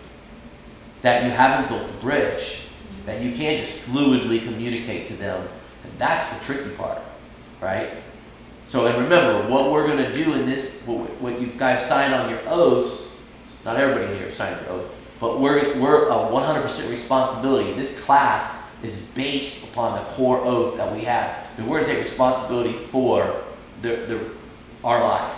that you haven't built the bridge, that you can't just fluidly communicate to them. And that's the tricky part, right? So, and remember, what we're going to do in this, what you guys signed on your oaths, not everybody here signed your oath, but we're a 100% responsibility. This class is based upon the core oath that we have. And we're going to take responsibility for our life.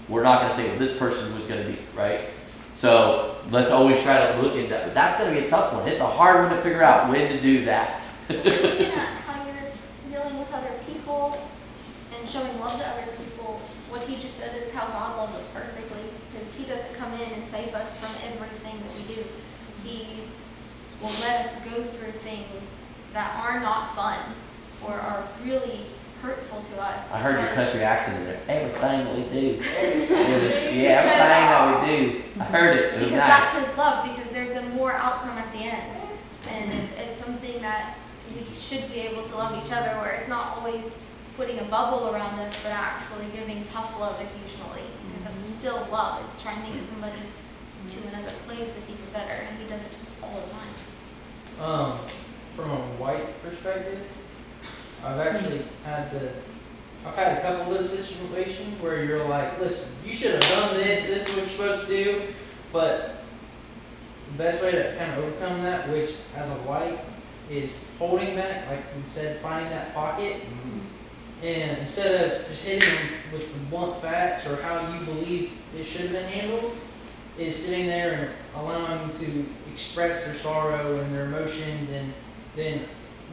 We're not going to say, well, this person was going to be, right? So let's always try to look into that. But that's going to be a tough one. It's a hard one to figure out when to do that. Looking at how you're dealing with other people and showing love to other people, what he will let us go through things that are not fun or are really hurtful to us. I heard your because- country accent in there. Everything that we do. It was, yeah, everything that we do. I heard it. It was Because nice. that's his love, because there's a more outcome at the end. And it's something that we should be able to love each other, where it's not always putting a bubble around us, but actually giving tough love occasionally. Because that's still love. It's trying to get somebody to another place that's even better, and he does it just all the time. From a white perspective, I've actually I've had a couple of those situations where you're like, listen, you should have done this, this is what you're supposed to do, but the best way to kind of overcome that, which as a white, is holding back, like we said, finding that pocket, and instead of just hitting them with the blunt facts or how you believe it should have been handled, is sitting there and allowing them to express their sorrow and their emotions, and then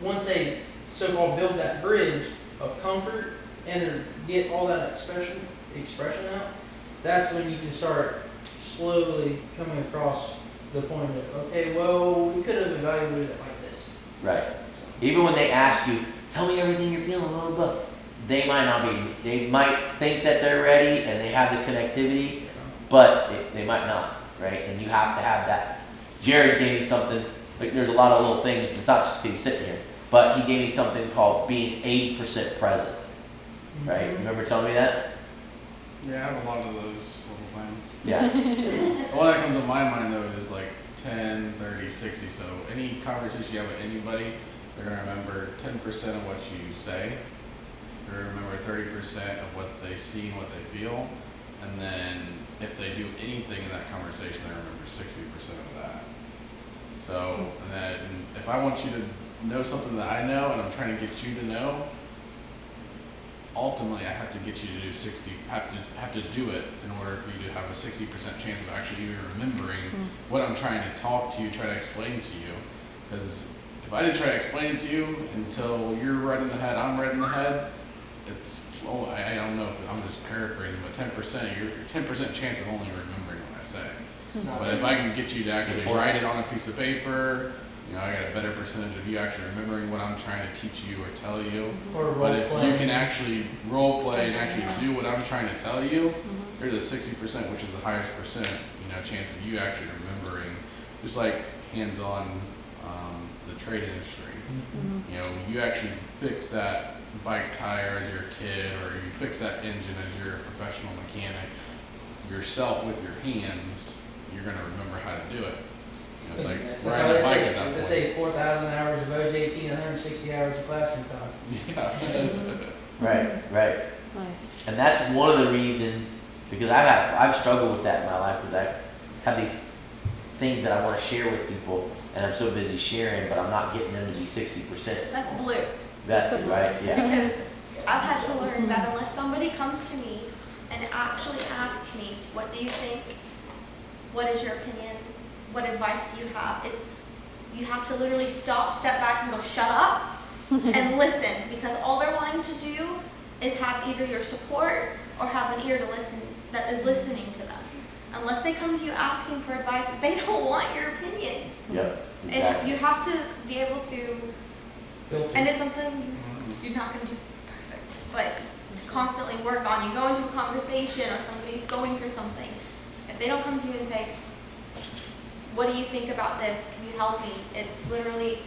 once they so-called build that bridge of comfort and get all that expression out, that's when you can start slowly coming across the point of, okay, well, we could have evaluated it like this. Right. Even when they ask you, tell me everything you're feeling, blah, blah, blah, they might not be, they might think that they're ready and they have the connectivity, but they might not, right? And you have to have that. Jared gave me something, like there's a lot of little things, it's not just he's sitting here, but he gave me something called being 80% present, right? Remember telling me that? Yeah, I have a lot of those little things. Yeah. The one that comes to my mind though is like 10, 30, 60. So any conversation you have with anybody, they're going to remember 10% of what you say. They're going to remember 30% of what they see and what they feel. And then if they do anything in that conversation, they remember 60% of that. So, and then if I want you to know something that I know and I'm trying to get you to know, ultimately I have to get you to do have to do it in order for you to have a 60% chance of actually even remembering what I'm trying to talk to you, try to explain to you. Because if I did try to explain it to you until you're right in the head, I'm right in the head, it's, well, I don't know if I'm just paraphrasing, but 10%, your 10% chance of only remembering what I say. But if I can get you to actually write it on a piece of paper, you know, I got a better percentage of you actually remembering what I'm trying to teach you or tell you. Or But if role-playing. you can actually role play and actually do what I'm trying to tell you, there's a 60%, which is the highest percent, chance of you actually remembering, just like hands-on the trade industry. You actually fix that bike tire as your kid, or you fix that engine as your professional mechanic yourself with your hands, you're going to remember how to do it. It's like That's riding how a they bike say, at that they point. say 4,000 hours of OJT and 160 hours of classroom time. Yeah. Right, right. Nice. And that's one of the reasons, because I've struggled with that in my life, because I have these things that I want to share with people, and I'm so busy sharing, but I'm not getting them to be 60%. That's blue. That's it, right? Yeah. Because I've had to learn that unless somebody comes to me and actually asks me, what do you think? What is your opinion? What advice do you have? You have to literally step back and go, shut up and listen, because all they're wanting to do is have either your support or have an ear to listen that is listening to them. Unless they come to you asking for advice, they don't want your opinion. Yep. And Exactly. you have to be able to, Filter. and it's something you're not going to do perfect, but to constantly work on. You go into a conversation or somebody's going through something. If they don't come to you and say, what do you think about this? Can you help me? It's literally,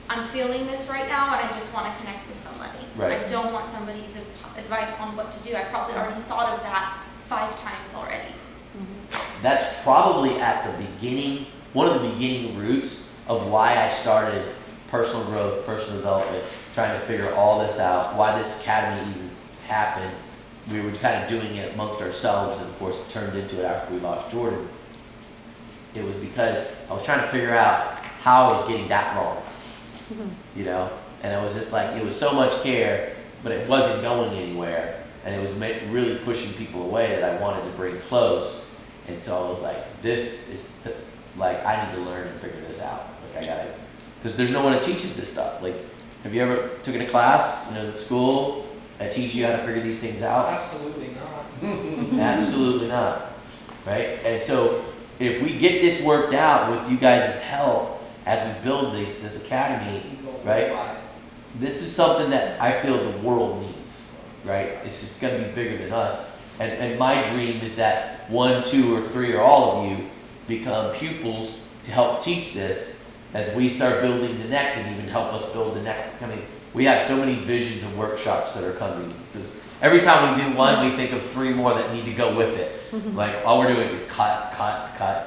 I'm feeling this right now and I just want to connect with somebody. Right. I don't want somebody's advice on what to do. I probably already thought of that 5 times already. That's probably at the beginning, one of the beginning roots of why I started personal growth, personal development, trying to figure all this out, why this academy even happened. We were kind of doing it amongst ourselves, and of course it turned into it after we lost Jordan. It was because I was trying to figure out how I was getting that wrong, and it was just like, it was so much care, but it wasn't going anywhere, and it was really pushing people away that I wanted to bring close. And so I was like, this is, I need to learn and figure this out. Like, I gotta, because there's no one that teaches this stuff. Like, have you ever taken a class, at school that teach you how to figure these things out? Absolutely not. Absolutely not, right? And so if we get this worked out with you guys' help as we build this academy, right? This is something that I feel the world needs, right? It's just gonna be bigger than us. And my dream is that 1, 2, or 3, or all of you become pupils to help teach this as we start building the next and even help us build the next. I mean, we have so many visions and workshops that are coming. It's just, every time we do one, we think of 3 more that need to go with it. Like, all we're doing is cut,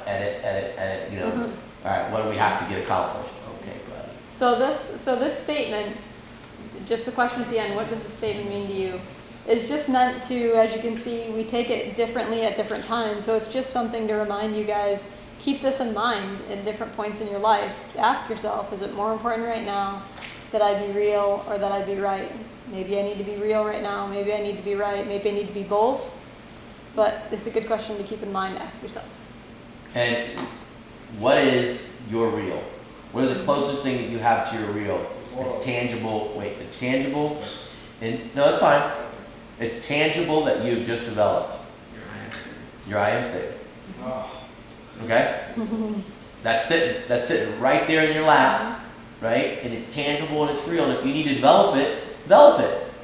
edit, you know. All right, what do we have to get accomplished? Okay, buddy. So this statement, just the question at the end, what does the statement mean to you? Is just meant to, as you can see, we take it differently at different times. So it's just something to remind you guys, keep this in mind in different points in your life. Ask yourself, is it more important right now that I be real or that I be right? Maybe I need to be real right now. Maybe I need to be right. Maybe I need to be both. But it's a good question to keep in mind. Ask yourself. And what is your real? What is the closest thing that you have to your real? It's tangible. Wait, it's tangible? No, it's fine. It's tangible that you've just developed. Your I am statement. Okay? That's sitting right there in your lap, right? And it's tangible and it's real. And if you need to develop it,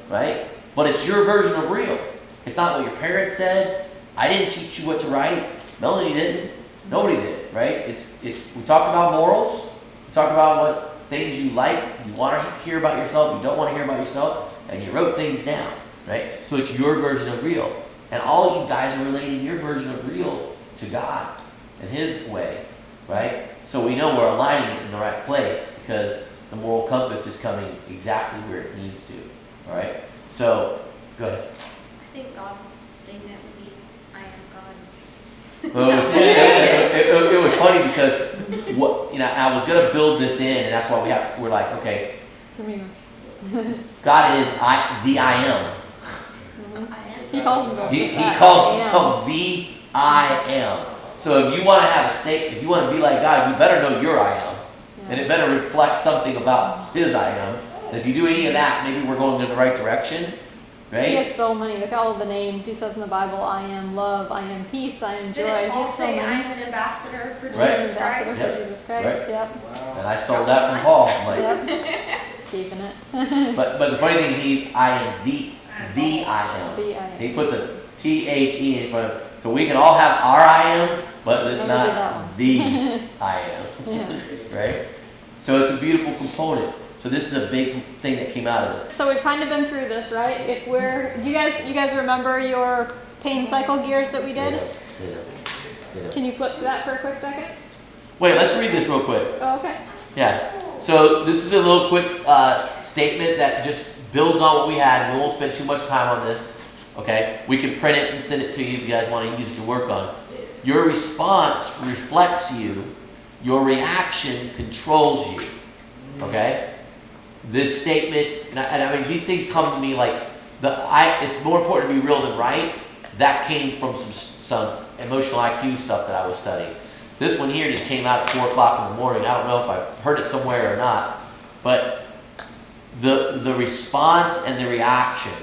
right? But it's your version of real. It's not what your parents said. I didn't teach you what to write. Melanie didn't. Nobody did, right? We talked about morals. We talked about what things you like, you want to hear about yourself, you don't want to hear about yourself, and you wrote things down, right? So it's your version of real. And all of you guys are relating your version of real to God and His way, right? So we know we're aligning it in the right place because the moral compass is coming exactly where it needs to, all right? So, go ahead. I think God's statement would be, I am God. Well, it was funny because I was gonna build this in, and that's why we're like, okay, God is the I am. He calls himself. He calls himself the I am. So if you want to have a state, if you want to be like God, you better know your I am, and it better reflect something about His I am. And if you do any of that, maybe we're going in the right direction, right? He has so many. Look at all of the names he says in the Bible. I am love. I am peace. I am joy. Didn't He Paul has so say many. I'm an ambassador for Right. Jesus Ambassador Christ? for Jesus Christ. Right. Yep. And I stole that from Paul. I'm like, Yep. Keeping it. but the funny thing is, I am the I am. The I am. He puts a THE in front of it. So we can all have our I ams, but it's Never do that not one. the I am. Yeah. Right? So it's a beautiful component. So this is a big thing that came out of this. So we've kind of been through this, right? If you guys remember your pain cycle gears that we did? Can you flip to that for a quick second? Wait, let's read this real quick. Oh, okay. Yeah. So this is a little quick statement that just builds on what we had. We won't spend too much time on this. Okay? We can print it and send it to you if you guys want to use it to work on. Your response reflects you. Your reaction controls you. Okay? This statement, and I mean, these things come to me like, it's more important to be real than right. That came from some emotional IQ stuff that I was studying. This one here just came out at 4 o'clock in the morning. I don't know if I heard it somewhere or not, but the response and the reaction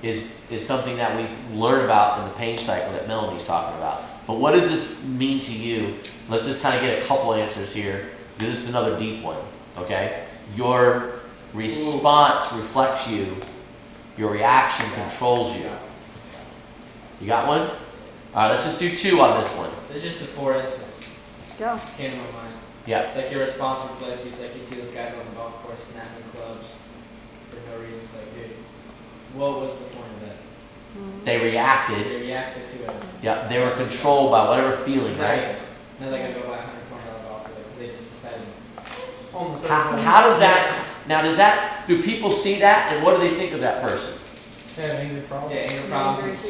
is something that we learn about in the pain cycle that Melanie's talking about. But what does this mean to you? Let's just kind of get a couple answers here. This is another deep one, okay? Your response reflects you. Your reaction controls you. You got one? All right, let's just do 2 on this one. It's just a for instance. Go. Came to my mind. Yeah. It's like your response reflects you. It's like you see those guys on the golf course snapping clubs for no reason. It's like, dude, what was the point of that? They reacted. They reacted to it. Yeah, they were controlled by whatever feeling, right? Now they're gonna go buy $120 golf club because they just decided. On the third How, one. how does that, do people see that and what do they think of that person? Have anger problems. Yeah, anger problems,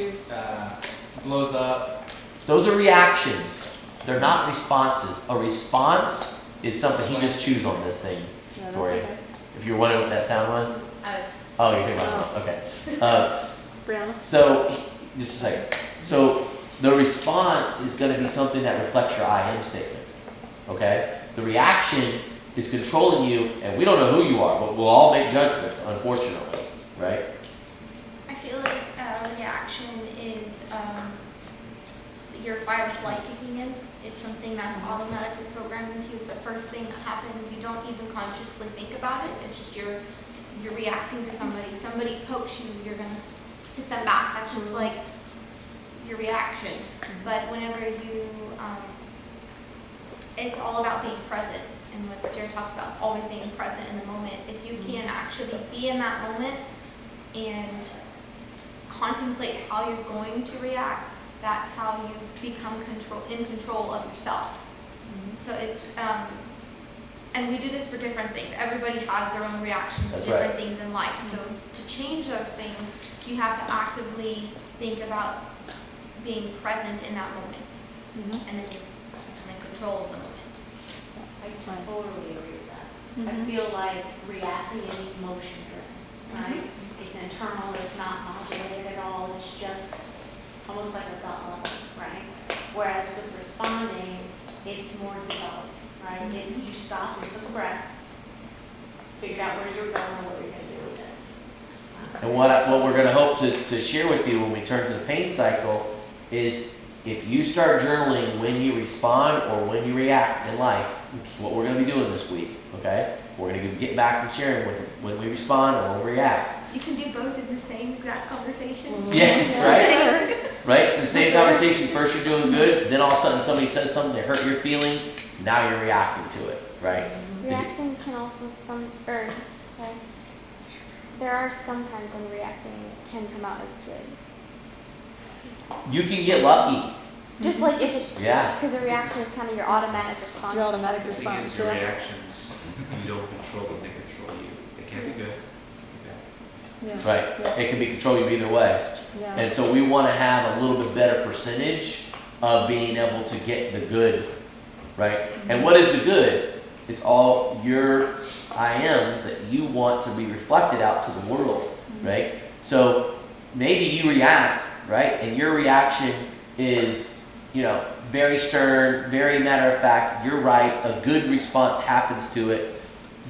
blows up. Those are reactions. They're not responses. A response is something he just chews on this thing for you. If you're wondering what that sound was? Oh, you're thinking about it. Okay. Brianna? So, just a second. So, the response is going to be something that reflects your I am statement. Okay? The reaction is controlling you, and we don't know who you are, but we'll all make judgments, unfortunately. Right? I feel like reaction is your fight or flight kicking in. It's something that's automatically programmed into you. The first first thing happens, you don't even consciously think about it. It's just you're reacting to somebody. Somebody pokes you, you're gonna hit them back. That's just like your reaction. But whenever you, it's all about being present. And what Jared talks about, always being present in the moment. If you can actually be in that moment and contemplate how you're going to react, that's how you become in control of yourself. So it's, and we do this for different things. Everybody has their own reactions to That's different right. things in life. So to change those things, you have to actively think about being present in that moment, and then you become in control of the moment. I totally agree with that. I feel like reacting is emotion driven, right? It's internal, it's not modulated at all, it's just almost like a gut level, right? Whereas with responding, it's more developed, right? It's you stopped and took a breath, figured out where you're going and what you're gonna do with it. And what we're gonna hope to share with you when we turn to the pain cycle is if you start journaling when you respond or when you react in life, which is what we're gonna be doing this week, okay? We're gonna get back to sharing when we respond or when we react. You can do both in the same exact conversation. Yeah, right? Right? In the same conversation, first you're doing good, then all of a sudden somebody says something that hurt your feelings, now you're reacting to it, right? Reacting can also there are some times when reacting can come out as good. You can get lucky. Just like if it's, Yeah. because a reaction is kind of your automatic response. Your automatic The thing response. is, your Yeah. reactions, you don't control them, they control you. They can be good. Yeah. Right. It can be controlled either way. Yeah. And so we want to have a little bit better percentage of being able to get the good, right? And what is the good? It's all your I ams that you want to be reflected out to the world, right? So maybe you react, right? And your reaction is, very stern, very matter of fact, you're right, a good response happens to it.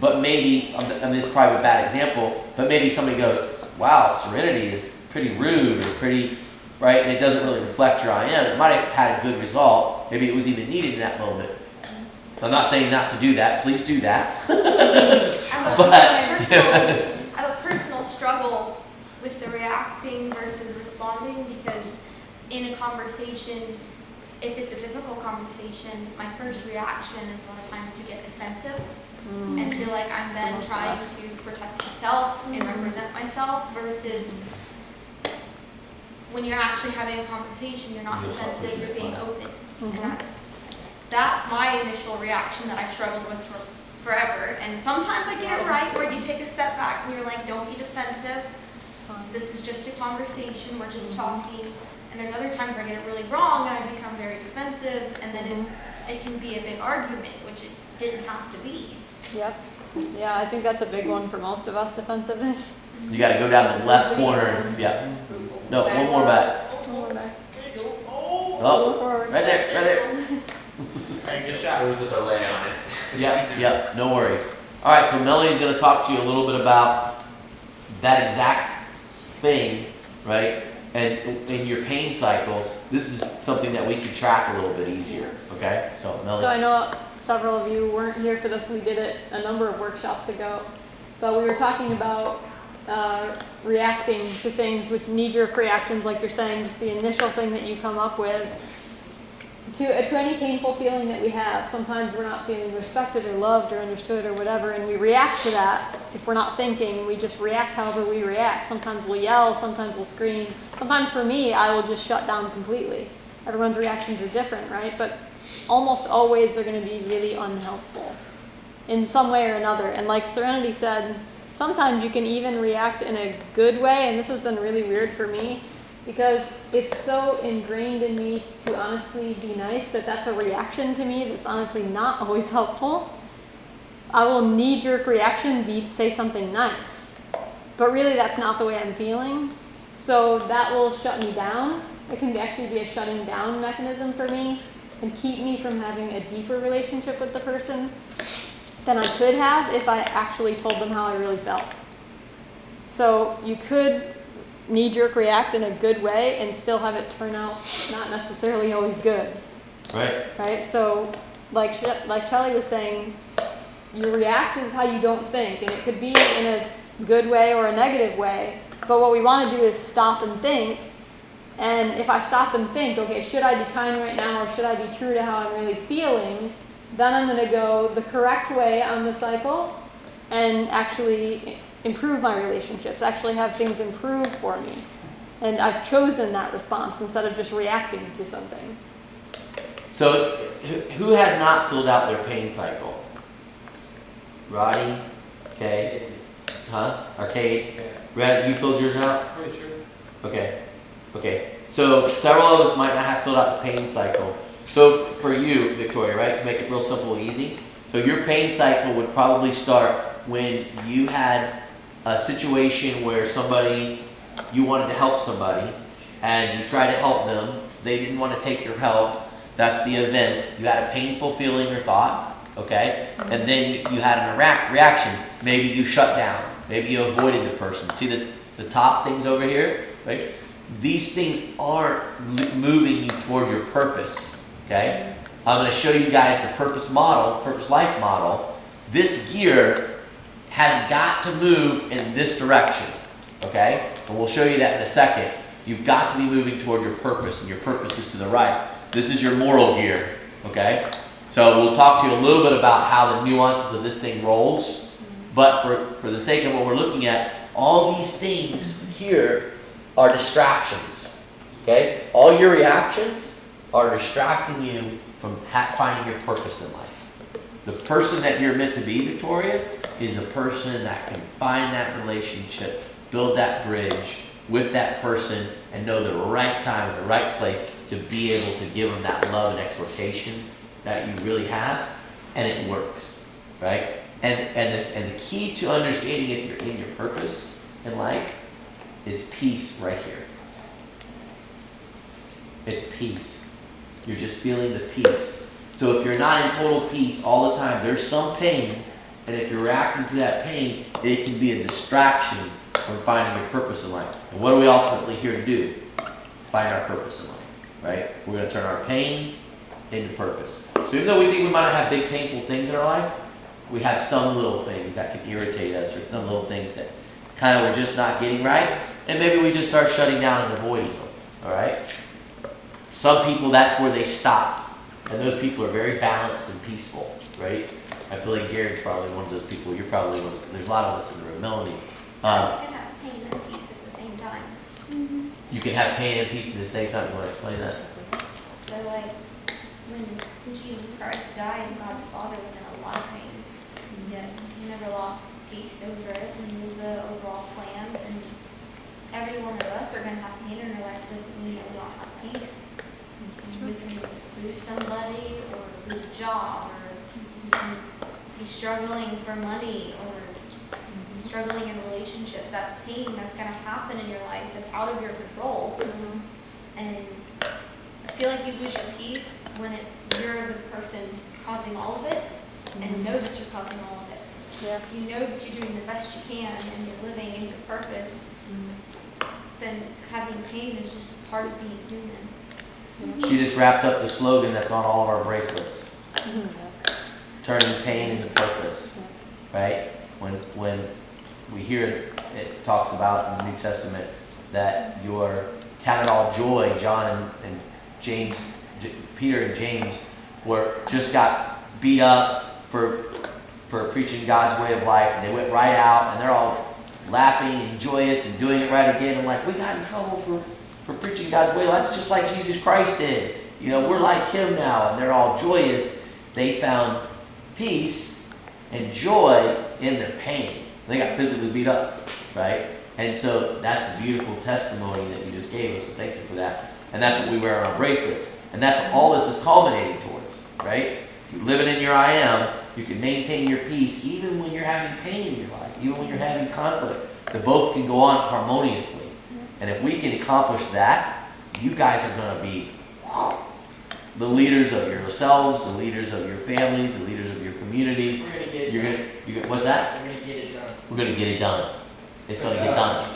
But maybe, this is probably a bad example, but maybe somebody goes, wow, Serenity is pretty rude or pretty, right? And it doesn't really reflect your I am. It might have had a good result. Maybe it was even needed in that moment. I'm not saying not to do that. Please do that. I have a personal struggle with the reacting versus responding because in a conversation, if it's a difficult conversation, my first reaction is a lot of times to get defensive and feel like I'm then trying to protect myself and represent myself versus when you're actually having a conversation, you're not defensive, you're being open. And that's my initial reaction that I've struggled with for forever. And sometimes I get it right where you take a step back and you're like, don't be defensive. This is just a conversation, we're just talking. And there's other times where I get it really wrong and I become very defensive and then it can be a big argument, which it didn't have to be. Yep. Yeah, I think that's a big one for most of us, defensiveness. You got to go down the left corner. And, yeah. No, one more back. Oh, right there. Good shot. There was a delay on it. Yep, no worries. All right, so Melanie's going to talk to you a little bit about that exact thing, right? And in your pain cycle, this is something that we can track a little bit easier, okay? So, Melanie. So I know several of you weren't here for this. We did it a number of workshops ago, but we were talking about reacting to things with knee-jerk reactions, like you're saying, just the initial thing that you come up with. To any painful feeling that we have, sometimes we're not feeling respected or loved or understood or whatever, and we react to that. If we're not thinking, we just react however we react. Sometimes we'll yell, sometimes we'll scream. Sometimes for me, I will just shut down completely. Everyone's reactions are different, right? But almost always they're going to be really unhelpful in some way or another. And like Serenity said, sometimes you can even react in a good way, and this has been really weird for me, because it's so ingrained in me to honestly be nice that that's a reaction to me that's honestly not always helpful. I will knee-jerk reaction say something nice, but really that's not the way I'm feeling. So that will shut me down. It can actually be a shutting down mechanism for me and keep me from having a deeper relationship with the person than I could have if I actually told them how I really felt. So you could knee-jerk react in a good way and still have it turn out not necessarily always good. Right. Right? So like Shelley was saying, you react is how you don't think, and it could be in a good way or a negative way. But what we want to do is stop and think. And if I stop and think, okay, should I be kind right now, or should I be true to how I'm really feeling? Then I'm going to go the correct way on the cycle and actually improve my relationships, actually have things improve for me. And I've chosen that response instead of just reacting to something. So, who has not filled out their pain cycle? Roddy? Okay. Huh? Arcade? Red, you filled yours out? Pretty sure. Okay. Okay. So, several of us might not have filled out the pain cycle. So, for you, Victoria, right, to make it real simple and easy, so your pain cycle would probably start when you had a situation where you wanted to help somebody, and you tried to help them, they didn't want to take your help, that's the event, you had a painful feeling or thought, okay, and then you had an reaction, maybe you shut down, maybe you avoided the person. See the top things over here, right? These things aren't moving you toward your purpose, okay? I'm going to show you guys the purpose life model. This gear has got to move in this direction, okay? And we'll show you that in a second. You've got to be moving toward your purpose, and your purpose is to the right. This is your moral gear, okay? So we'll talk to you a little bit about how the nuances of this thing rolls, but for the sake of what we're looking at, all these things here are distractions, okay? All your reactions are distracting you from finding your purpose in life. The person that you're meant to be, Victoria, is the person that can find that relationship, build that bridge with that person, and know the right time and the right place to be able to give them that love and exhortation that you really have, and it works, right? And the key to understanding if you're in your purpose in life is peace right here. It's peace. You're just feeling the peace. So if you're not in total peace all the time, there's some pain, and if you're reacting to that pain, it can be a distraction from finding your purpose in life. And what are we ultimately here to do? Find our purpose in life, right? We're going to turn our pain into purpose. So even though we think we might not have big painful things in our life, we have some little things that can irritate us, or some little things that kind of we're just not getting right, and maybe we just start shutting down and avoiding them, all right? Some people, that's where they stop, and those people are very balanced and peaceful, right? I feel like Jared's probably one of those people. You're probably one. There's a lot of us in the room. Melanie, You can have pain and peace at the same time. you can have pain and peace at the same time. You want to explain that? So like when Jesus Christ died, God the Father was in a lot of pain. Yet he never lost peace over it. He knew the overall plan, and every one of us are going to have pain in our life. Doesn't mean that we don't have peace. We can lose somebody, or lose a job, or be struggling for money, or struggling in relationships. That's pain that's going to happen in your life that's out of your control. And I feel like you lose your peace when you're the person causing all of it, and know that you're causing all of it. Yeah. You know that you're doing the best you can, and you're living in your purpose. Then having pain is just part of being human. She just wrapped up the slogan that's on all of our bracelets. Turning pain into purpose, right? When we hear it talks about in the New Testament that you're counted all joy, John and James, Peter and James just got beat up for preaching God's way of life, and they went right out, and they're all laughing and joyous and doing it right again. And like, we got in trouble for preaching God's way. That's just like Jesus Christ did. You know, we're like him now, and they're all joyous. They found peace and joy in their pain. They got physically beat up, right? And so that's a beautiful testimony that you just gave us, so thank you for that. And that's what we wear on our bracelets. And that's what all this is culminating towards, right? If you're living in your I am, you can maintain your peace even when you're having pain in your life, even when you're having conflict. The both can go on harmoniously. And if we can accomplish that, you guys are going to be the leaders of yourselves, the leaders of your families, the leaders of your communities. We're going to get it done. What's that? We're going to get it done. We're going to get it done. It's going to get done.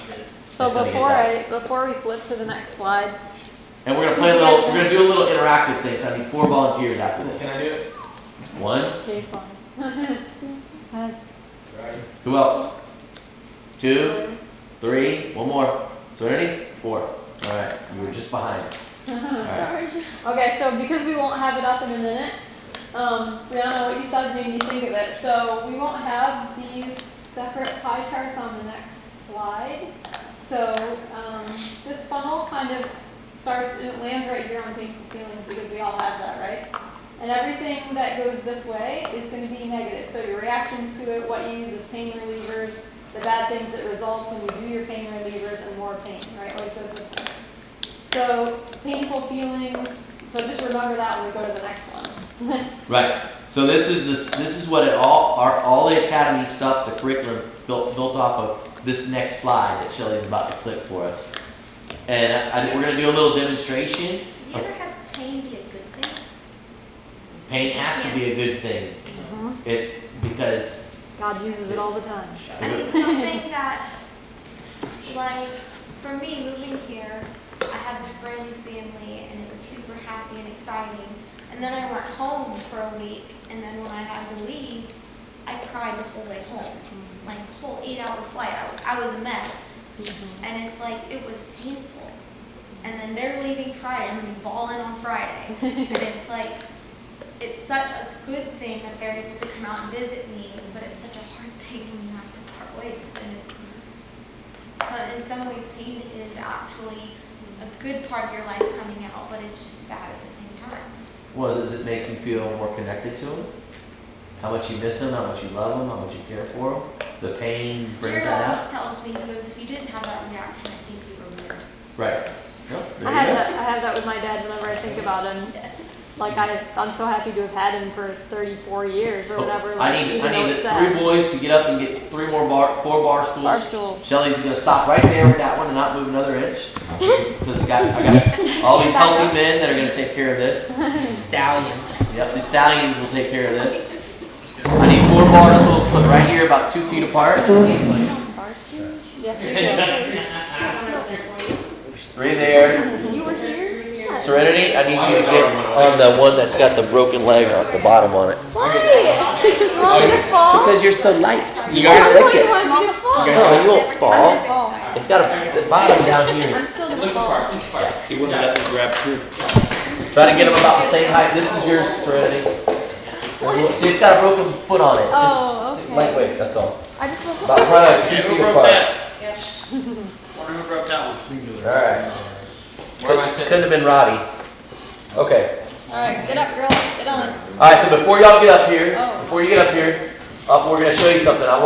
So It's gonna get done. before we flip to the next slide, And we're going to do a little interactive thing. So I need 4 volunteers after this. Can I do it? 1. Okay, fine. Ready? Who else? 2, 3, one more. Serenity? 4. All right, you were just behind. All right. Okay, so because we won't have it up in a minute, Brianna, what you said made me think of it. So we won't have these separate pie charts on the next slide. So this funnel kind of starts, and it lands right here on painful feelings because we all have that, right? And everything that goes this way is going to be negative. So your reactions to it, what you use as pain relievers, the bad things that result when you do your pain relievers, and more pain, right? Always goes this way. So painful feelings. So just remember that when we go to the next one. Right. So this is what all the academy stuff, the curriculum built off of this next slide that Shelly's about to click for us. And we're going to do a little demonstration. Have you ever had pain be a good thing? Pain has to be a good thing. Because God uses it all the time. I mean, something that, like, for me, moving here, I had this brand new family, and it was super happy and exciting. And then I went home for a week, and then when I had to leave, I cried the whole way home. Like, the whole 8-hour flight, I was a mess. And it's like, it was painful. And then they're leaving Friday, I'm gonna be balling on Friday. And it's like, it's such a good thing that they're able to come out and visit me, but it's such a hard thing when you have to part ways. And in some ways, pain is actually a good part of your life coming out, but it's just sad at the same time. well, does it make you feel more connected to him? How much you miss him, how much you love him, how much you care for him? The pain brings Jared that always out. tells me, he goes, if you didn't have that reaction, I think you were weird. Right. No, there I you have go. that. I have that with my dad whenever I think about him. Like I'm so happy to have had him for 34 years or whatever. I Like, need even though the it's 3 sad. boys to get up and get 4 bar stools. Bar stool. Shelly's gonna stop right there with that one and not move another inch. Because I got all these healthy men that are gonna take care of this. Stallions. Yep, the stallions will take care of this. I need 4 bar stools put right here, about 2 feet apart. Yes, 3 there. You were here? Serenity, I need you to get on the one that's got the broken leg on the bottom on it. Why? You want me to fall? Because you're so light. You Why gotta do lick you it. want me to fall? No, you won't fall. Oh, It's got the bottom down here. I'm still gonna fall. He wouldn't let me grab two. Try to get them about the same height. This is yours, Serenity. See, it's got a broken foot on it. Oh, Just okay. lightweight, that's all. I just woke About up. probably 2 feet apart. Wonder who broke that one. Alright. Where am I sitting? Couldn't have been Roddy. Okay. Alright, get up, girl. Get on. Alright, so before y'all get up here, Oh. we're gonna show you something. I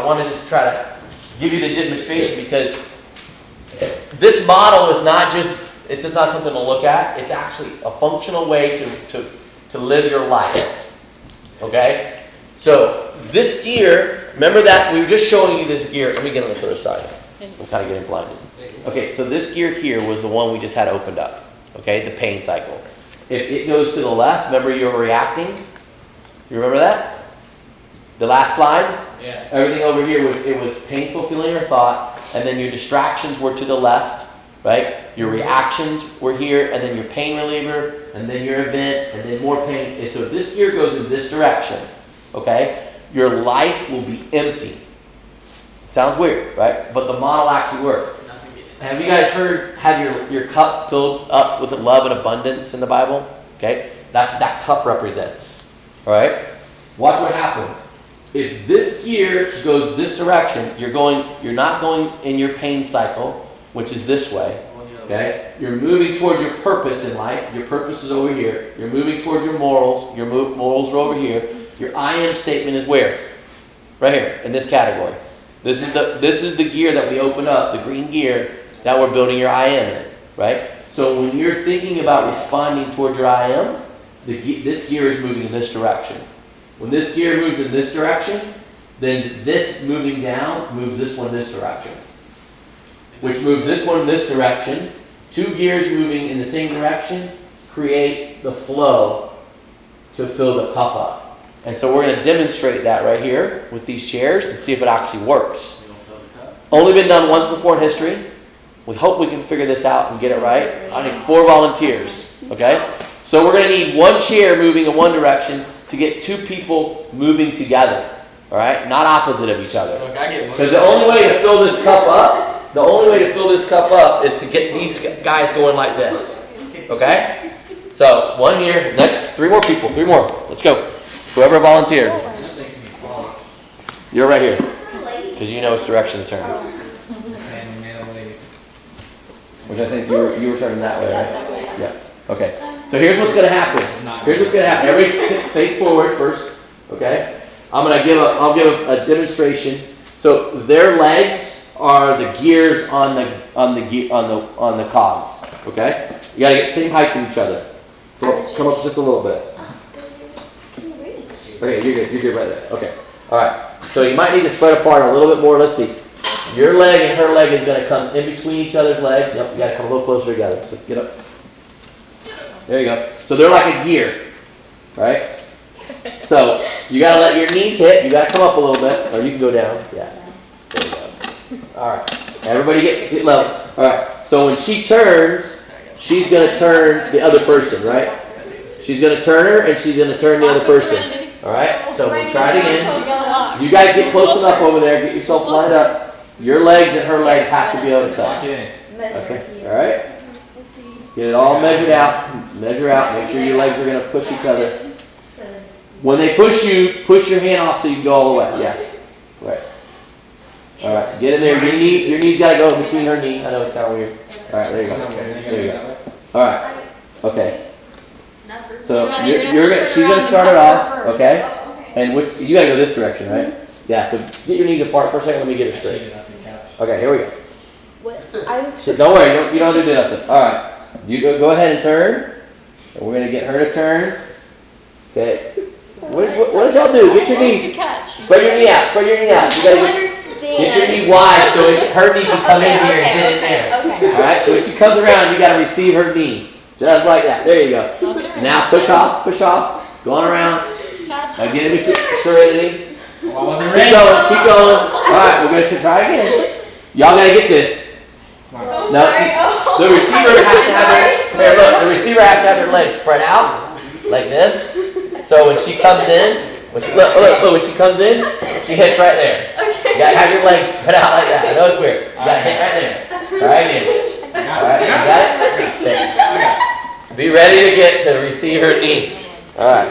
wanna just try to give you the demonstration because this model is not just, it's just not something to look at. It's actually a functional way to live your life. Okay? So this gear, remember that we were just showing you this gear. Let me get on this other side. I'm kind of getting blinded. Okay, so this gear here was the one we just had opened up. Okay, the pain cycle. If it goes to the left, remember you're reacting? You remember that? The last slide? Yeah. Everything over here was painful feeling or thought, and then your distractions were to the left, right? Your reactions were here, and then your pain reliever, and then your event, and then more pain. And so if this gear goes in this direction, okay, your life will be empty. Sounds weird, right? But the model actually works. Have you guys have your cup filled up with love and abundance in the Bible? Okay? That's what that cup represents. Alright? Watch what happens. If this gear goes this direction, you're not going in your pain cycle, which is this way. Okay? You're moving toward your purpose in life. Your purpose is over here. You're moving toward your morals. Your morals are over here. Your I am statement is where? Right here, in this category. This is the gear that we opened up, the green gear that we're building your I am in, right? So when you're thinking about responding toward your I am, this gear is moving in this direction. When this gear moves in this direction, then this moving down moves this one this direction, which moves this one this direction. 2 gears moving in the same direction create the flow to fill the cup up. And so we're going to demonstrate that right here with these chairs and see if it actually works. Only been done once before in history. We hope we can figure this out and get it right. I need 4 volunteers, okay? So we're going to need 1 chair moving in one direction to get two people moving together. All right, not opposite of each other. Look, I get Because the only way to fill this cup up, is to get these guys going like this. Okay? So, one here, next, 3 more people, 3 more. Let's go. Whoever volunteered. You're right here. Because you know which direction to turn. Which I think you were turning that way, right? Yeah. Okay. So here's what's gonna happen. Everybody face forward first. Okay. I'll give a demonstration. So their legs are the gears on the cogs. Okay. You gotta get the same height as each other. Come up just a little bit. Okay, you're good right there. Okay. All right. So you might need to spread apart a little bit more. Let's see. Your leg and her leg is going to come in between each other's legs. Yep, you got to come a little closer together. So get up. There you go. So they're like a gear, right? So you got to let your knees hit. You got to come up a little bit, or you can go down. Yeah. There you go. All right. Everybody get level. All right. So when she turns, she's going to turn the other person, right? She's going to turn her, and she's going to turn the other person. All right. So we'll try it again. You guys get close enough over there. Get yourself lined up. Your legs and her legs have to be able to touch. Okay. All right. Get it all measured out. Measure out. Make sure your legs are going to push each other. When they push you, push your hand off so you can go all the way. Yeah. Right. All right. Get in there. Your knee's got to go between her knee. I know it's kind of weird. All right. There you go. There you go. All right. Okay. So she's going to start it off. Okay. And you got to go this direction, right? Yeah. So get your knees apart for a second. Let me get it straight. Okay. Here we go. So don't worry. You don't have to do nothing. All right. You go ahead and turn. And we're going to get her to turn. Okay. What did y'all do? Get your knees. Spread your knee out. Spread your knee out. You gotta get your knee wide so her knee can come in here and get in there. All right. So when she comes around, you got to receive her knee, just like that. There you go. Now push off. Push off. Go on around. Now get into serenity. I wasn't ready. Keep going. All right. We're gonna try again. Y'all gotta get this. No. The receiver has to have the receiver has to have their legs spread out like this. So when she comes in, when she comes in, she hits right there. Okay. You gotta have your legs spread out like that. I know it's weird. You gotta hit right there. All right, again. All right, you got it? Okay. Be ready to get to receive her knee. All right.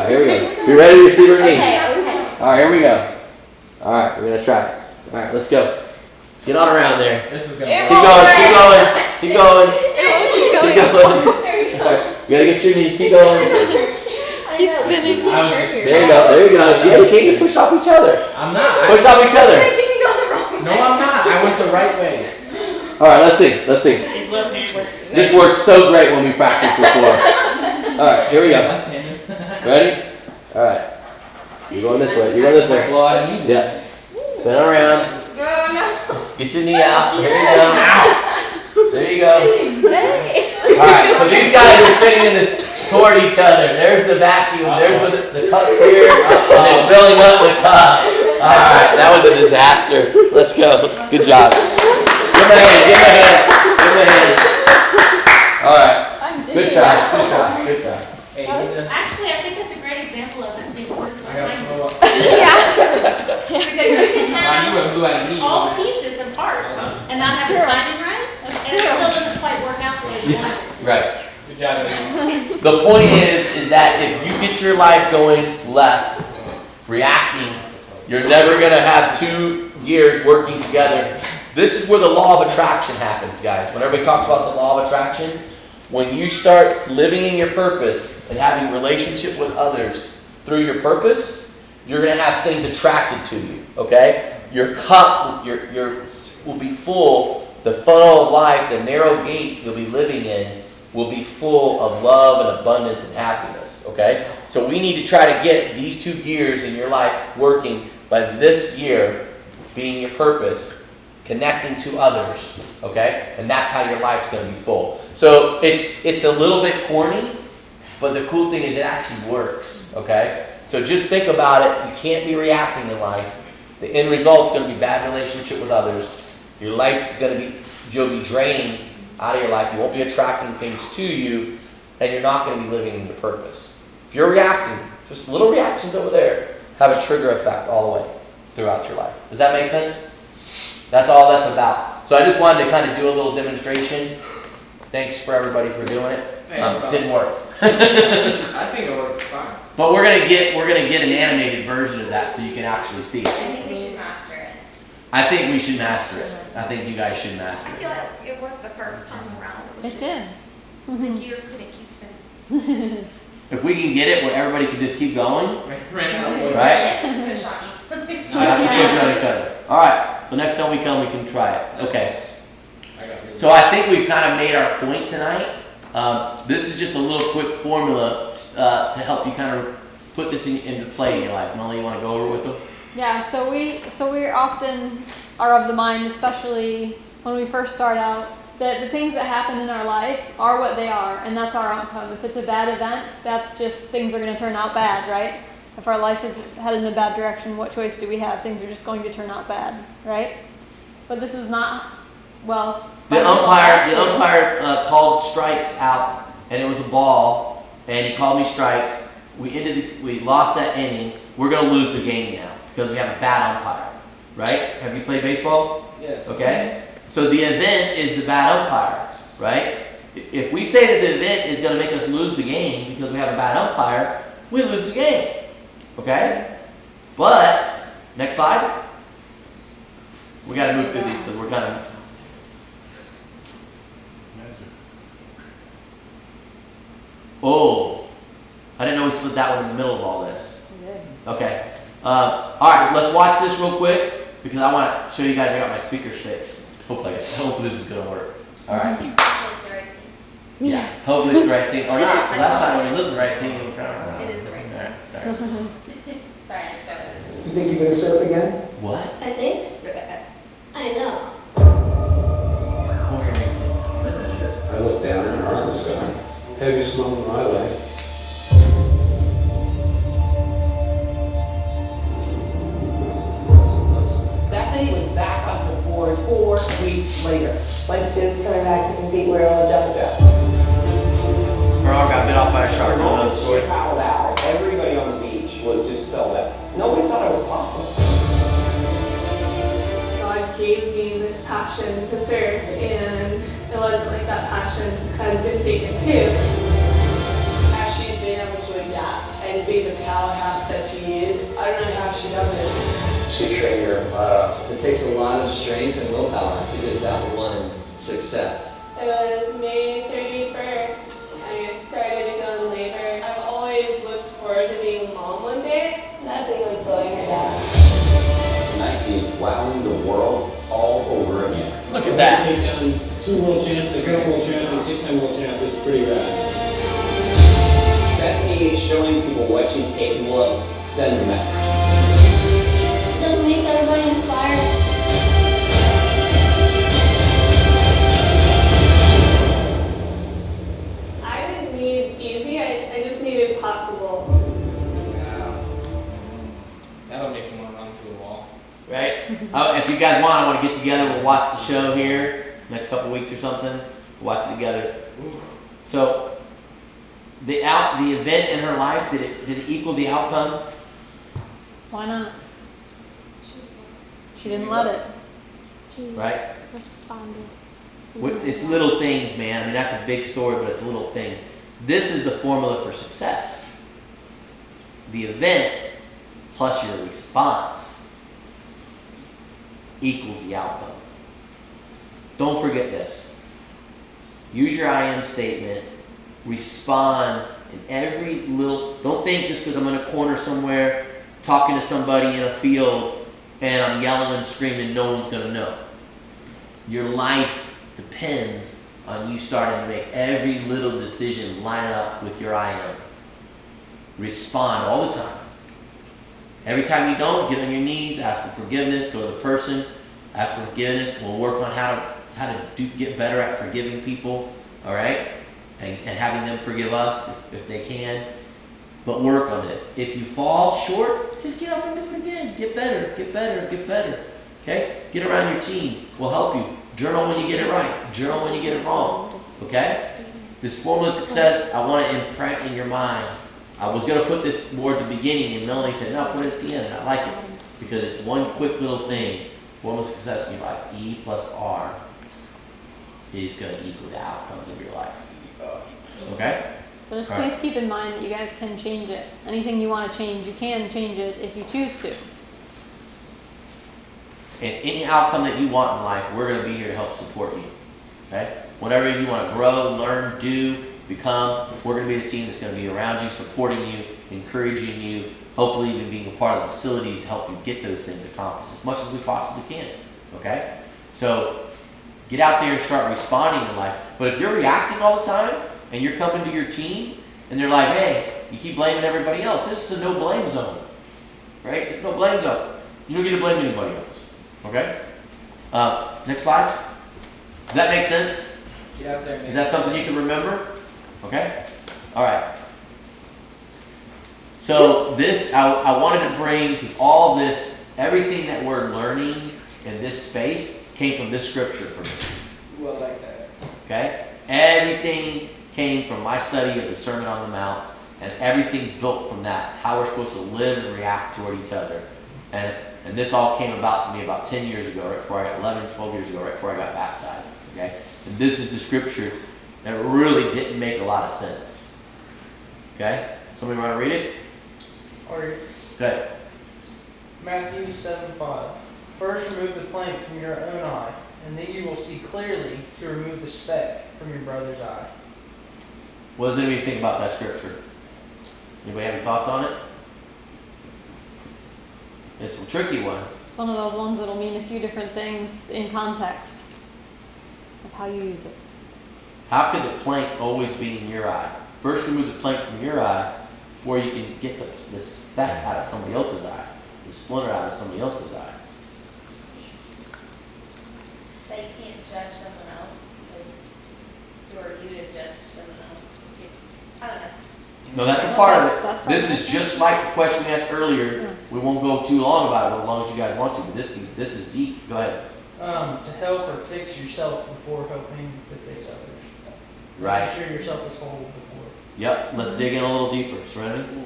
Here we go. Be ready to receive her knee. Okay. All right, here we go. All right, we're gonna try it. All right, let's go. Get on around there. This is Keep going. Keep going. Keep going. You gotta get your knee. Keep going. Keep spinning. There you go. Yeah, you can't push off each other. I'm not. Push off each other. No, I'm not. I went the right way. All right, let's see. This worked so great when we practiced before. All right, here we go. Ready? All right. You're going this way. You're going this way. Well, I need Yeah. Spin around. Get your knee out. Here you go. There you go. All right, so these guys are spinning in this toward each other. There's the vacuum. There's where the cup's here. And it's filling up the cup. All right, that was a disaster. Let's go. Good job. Give him a hand. Give him a hand. Give him a hand. All right. Good try. Good try. Good try. Hey, Actually, I think that's a great example of it. It works I gotta behind throw up. because you can You have went blue out of me. all the pieces and parts and not have the timing right, and it still doesn't quite work out the way you want it to. Right. Good job, Eddie. The point is that if you get your life going left, reacting, you're never going to have two gears working together. This is where the law of attraction happens, guys. When everybody talks about the law of attraction, when you start living in your purpose and having relationship with others through your purpose, you're going to have things attracted to you, okay? Your cup will be full. The funnel of life, the narrow gate you'll be living in will be full of love and abundance and happiness, okay? So we need to try to get these two gears in your life working by this gear being your purpose, connecting to others, okay? And that's how your life's going to be full. So it's a little bit corny, but the cool thing is it actually works, okay? So just think about it. You can't be reacting in life. The end result is going to be bad relationship with others. Your life is going to be, you'll be draining out of your life. You won't be attracting things to you, and you're not going to be living in your purpose. If you're reacting to just little reactions over there have a trigger effect all the way throughout your life. Does that make sense? That's all that's about. So I just wanted to kind of do a little demonstration. Thanks for everybody for doing it. Didn't work. I think it worked fine. But we're gonna get an animated version of that so you can actually see I it. think we should master it. I think we should master it. I think you guys should master I it. feel like it worked the first time around. It did. The gears couldn't keep spinning. If we can get it where everybody can just keep going, Ran out of wood. right? Let's take a shot each. We have to push on each other. All right. So next time we come, we can try it. Okay. So I think we've kind of made our point tonight. This is just a little quick formula to help you kind of put this into play in your life. Molly, you want to go over with them? Yeah, so we often are of the mind, especially when we first start out, that the things that happen in our life are what they are, and that's our outcome. If it's a bad event, that's just things are going to turn out bad, right? If our life is headed in a bad direction, what choice do we have? Things are just going to turn out bad, right? But this is not, well... The umpire called strikes out, and it was a ball, and he called me strikes. We lost that inning. We're going to lose the game now because we have a bad umpire, right? Have you played baseball? Yes. Okay? So the event is the bad umpire, right? If we say that the event is going to make us lose the game because we have a bad umpire, we lose the game, okay? But, next slide. We got to move through these because we're kind of... Oh, I didn't know we slid that one in the middle of all this. Okay. All right, let's watch this real quick because I want to show you guys I got my speakers fixed. Hopefully this is going to work. All right. It's the right scene. Yeah. Hopefully it's the right scene. Or It not. is, Last time when we looked at the right scene, we were kind of... It is the right All right, sorry. Sorry, go ahead. You think you're gonna surf again? What? I think. I know. Come here, Nancy. I looked down and ours was gone. Heaviest snow in my life. Bethany was back on the board 4 weeks later. When she was coming back to compete, we were on the double dress. Her arm got bit off by a shark. The You know moment the she story? fouled out, everybody on the beach was just spelled out. Nobody thought it was possible. God gave me this passion to surf, and it wasn't like that passion had been taken too. As she's been able to adapt and be the powerhouse that she is, I don't know how she does it. She trained her butt off. It takes a lot of strength and willpower to get that one success. It was May 31st. I started to go in labor. I've always looked forward to being a mom one day. Nothing was slowing her down. Tonight she's wowing the world all over again. Look at that. Take down 2 world champs, a current world champ, and 6-time world champ. This is pretty rad. Bethany showing people what she's capable of sends a message. Just makes everybody inspired. I didn't need easy, I just needed possible. Wow. That'll make you want to run through a wall. Right? If you guys want, I want to get together. We'll watch the show here next couple weeks or something. We'll watch it together. So, the event in her life, did it equal the outcome? Why not? She didn't let it. She Right? responded. It's little things, man. I mean, that's a big story, but it's little things. This is the formula for success. The event plus your response equals the outcome. Don't forget this. Use your I am statement. Respond in every little... Don't think just because I'm in a corner somewhere talking to somebody in a field and I'm yelling and screaming, no one's going to know. Your life depends on you starting to make every little decision line up with your I am. Respond all the time. Every time you don't, get on your knees, ask for forgiveness, go to the person, ask for forgiveness. We'll work on how to get better at forgiving people, all right? And having them forgive us if they can. But work on this. If you fall short, just get up and do it again. Get better, get better, get better. Okay? Get around your team. We'll help you. Journal when you get it right. Journal when you get it wrong. Okay? This formula of success, I want to imprint in your mind. I was gonna put this more at the beginning, and Melanie said, no, put it at the end, and I like it, because it's one quick little thing. Form of success in your life, E plus R is gonna equal the outcomes of your life. Okay? But just All right. please keep in mind that you guys can change it. Anything you want to change, you can change it if you choose to. And any outcome that you want in life, we're gonna be here to help support you. Okay? Whatever you wanna grow, learn, do, become, we're gonna be the team that's gonna be around you, supporting you, encouraging you, hopefully even being a part of the facilities to help you get those things accomplished as much as we possibly can. Okay? So get out there and start responding to life. But if you're reacting all the time and you're coming to your team and they're like, hey, you keep blaming everybody else, this is a no blame zone. Right? It's no blame zone. You don't get to blame anybody else. Okay? Next slide. Does that make sense? Get out there and Is that something you can remember? Okay? All right. So this, I wanted to bring, because all this, everything that we're learning in this space came from this scripture for me. Well, like that. Okay? Everything came from my study of the Sermon on the Mount, and everything built from that, how we're supposed to live and react toward each other. And this all came about to me about 10 years ago, right before I got 11, 12 years ago, right before I got baptized. Okay? And this is the scripture that really didn't make a lot of sense. Okay? Somebody want to read it? Or Okay. Matthew 7:5. First remove the plank from your own eye, and then you will see clearly to remove the speck from your brother's eye. What does anybody think about that scripture? Anybody have any thoughts on it? It's a tricky one. It's one of those ones that'll mean a few different things in context of how you use it. How could the plank always be in your eye? First remove the plank from your eye before you can get the speck out of somebody else's eye, the splinter out of somebody else's eye. That you can't judge someone else because who are you to judge someone else? I don't know. No, that's a part of That's it. part This of is it. just like the question we asked earlier. Yeah. We won't go too long about it, as long as you guys want to, but this is deep. Go ahead. To help or fix yourself before helping to fix others. Right. Make sure yourself is whole before. Yep, let's dig in a little deeper. Serenity?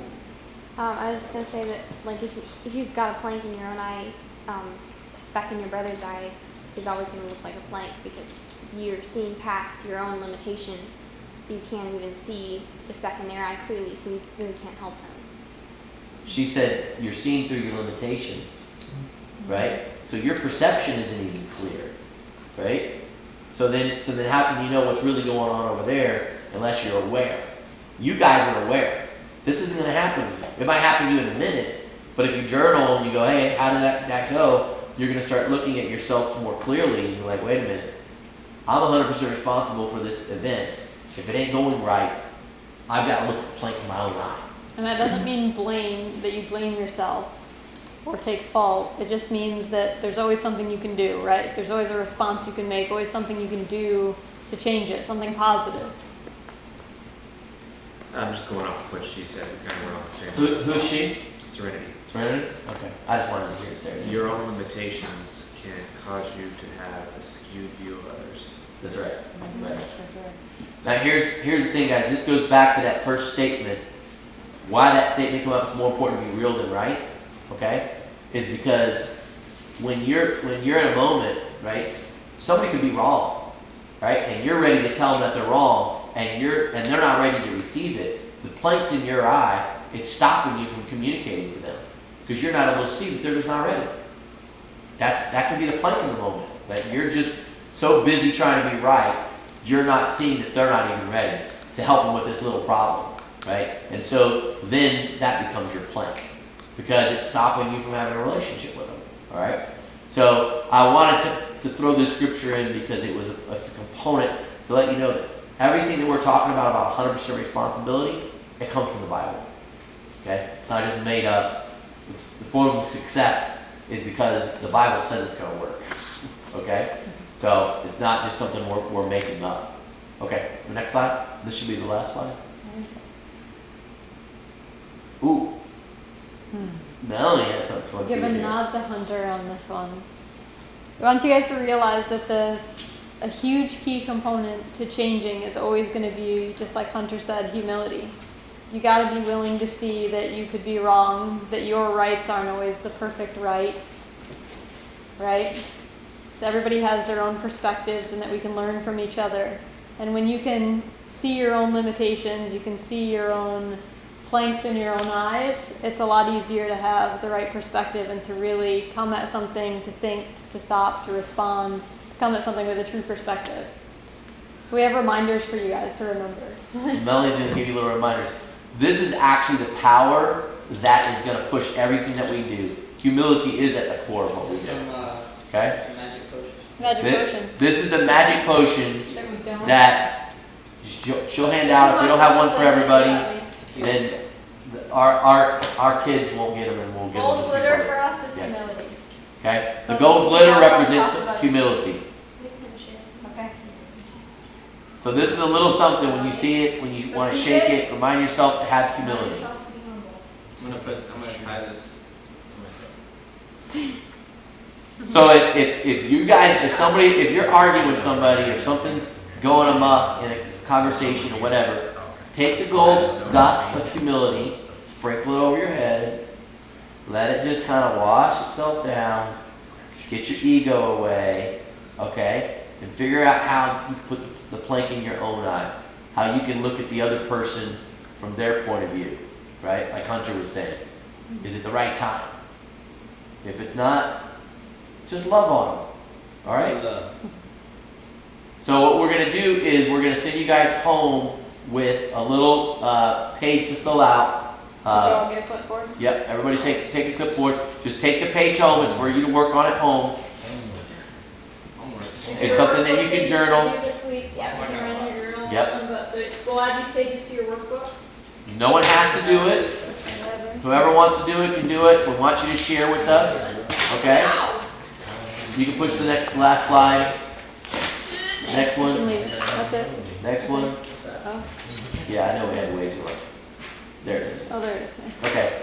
I was just gonna say that, like, if you've got a plank in your own eye, the speck in your brother's eye is always gonna look like a plank because you're seeing past your own limitation, so you can't even see the speck in their eye clearly, so you really can't help them. She said you're seeing through your limitations, right? So your perception isn't even clear, right? So then how can you know what's really going on over there unless you're aware? You guys are aware. This isn't going to happen to you. It might happen to you in a minute, but if you journal and you go, hey, how did that go? You're going to start looking at yourself more clearly, and you're like, wait a minute. I'm 100% responsible for this event. If it ain't going right, I've got to look at the plank in my own eye. And that doesn't mean blame, that you blame yourself or take fault. It just means that there's always something you can do, right? There's always a response you can make, always something you can do to change it, something positive. I'm just going off of what she said. We kind of went on the same. Who's she? Serenity. Serenity? Okay. I just wanted to hear Serenity. Your own limitations can cause you to have a skewed view of others. That's right. Right. Now here's the thing, guys. This goes back to that first statement. Why that statement came up is more important to be real than right. Okay, is because when you're in a moment, right, somebody could be wrong, right, and you're ready to tell them that they're wrong, and they're not ready to receive it. The plank's in your eye. It's stopping you from communicating to them because you're not able to see that they're just not ready. That can be the plank in the moment. That you're just so busy trying to be right, you're not seeing that they're not even ready to help them with this little problem, right? And so then that becomes your plank, because it's stopping you from having a relationship with them, all right? So I wanted to throw this scripture in because it's a component to let you know that everything that we're talking about 100% responsibility, it comes from the Bible, okay? It's not just made up. The form of success is because the Bible says it's going to work, okay? So it's not just something we're making up. Okay, the next slide. This should be the last slide. Ooh. Melanie has something she wants to Give a do. nod to Hunter on this one. I want you guys to realize that a huge key component to changing is always going to be, just like Hunter said, humility. you gotta be willing to see that you could be wrong, that your rights aren't always the perfect right, right? That everybody has their own perspectives and that we can learn from each other. And when you can see your own limitations, you can see your own planks in your own eyes, it's a lot easier to have the right perspective and to really come at something, to think, to stop, to respond, to come at something with a true perspective. So we have reminders for you guys to remember. Melanie's going to give you little reminders. This is actually the power that is going to push everything that we do. Humility is at the core of what we do. Okay? Some magic potion. Magic potion. This is the magic potion That we don't. that she'll hand out. If we don't have one for everybody, then our kids won't get them, and we'll get them. Gold to glitter people. for us is Yeah. humility. Okay? The So gold glitter talk represents about- humility. Okay. So this is a little something. When you see it, when you want to shake it, remind yourself to have humility. I'm gonna tie this to my throat. So if you guys, if you're arguing with somebody or something's going amok in a conversation or whatever, take the gold dust of humility, sprinkle it over your head, let it just kind of wash itself down, get your ego away, okay? And figure out how you put the plank in your own eye, how you can look at the other person from their point of view, right? Like Hunter was saying. Is it the right time? If it's not, just love on them, all right? So what we're going to do is we're going to send you guys home with a little page to fill out. Did you all get a clipboard? Yep, everybody take a clipboard. Just take the page home. It's for you to work on at home. It's something that you can journal. Yeah, you can write in your journal. Yep. We'll add these pages to your workbook. No one has to do it. Whoever wants to do it can do it. We want you to share with us, okay? You can push the last slide. Next one. That's it. Next one. Oh, Yeah, I know we had way too much. There it is. oh there it is. Okay.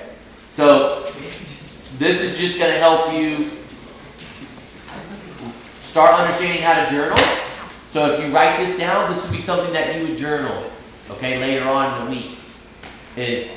So this is just going to help you start understanding how to journal. So if you write this down, this would be something that you would journal, okay, later on in the week. Is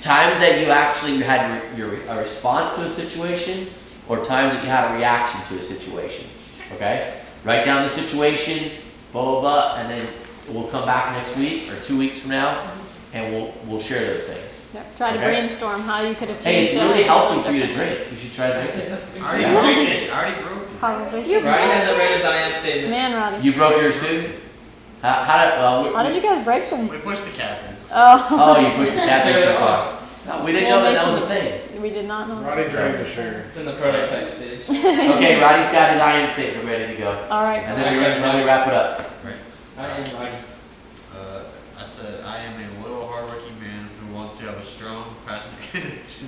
times that you actually had a response to a situation or times that you had a reaction to a situation, okay? Write down the situation, blah, blah, blah, and then we'll come back next week or 2 weeks from now and we'll share those things. Yep. Try to Okay. brainstorm how you could have changed Hey, it's it. really healthy for you to drink. You should try to drink it. I already drank it. I already broke it. Probably. Ryan hasn't read his I am statement. Man, Roddy. You broke yours too? How did you guys break them? We pushed the captain. Oh. Oh, you pushed the captain too far. No, we didn't know that was a thing. We did not know. Roddy's ready to share. It's in the prototype stage. Okay, Roddy's got his I am statement ready to go. All right. And then we wrap it up. I am Roddy. I said, I am a loyal, hardworking man who wants to have a strong, passionate connection,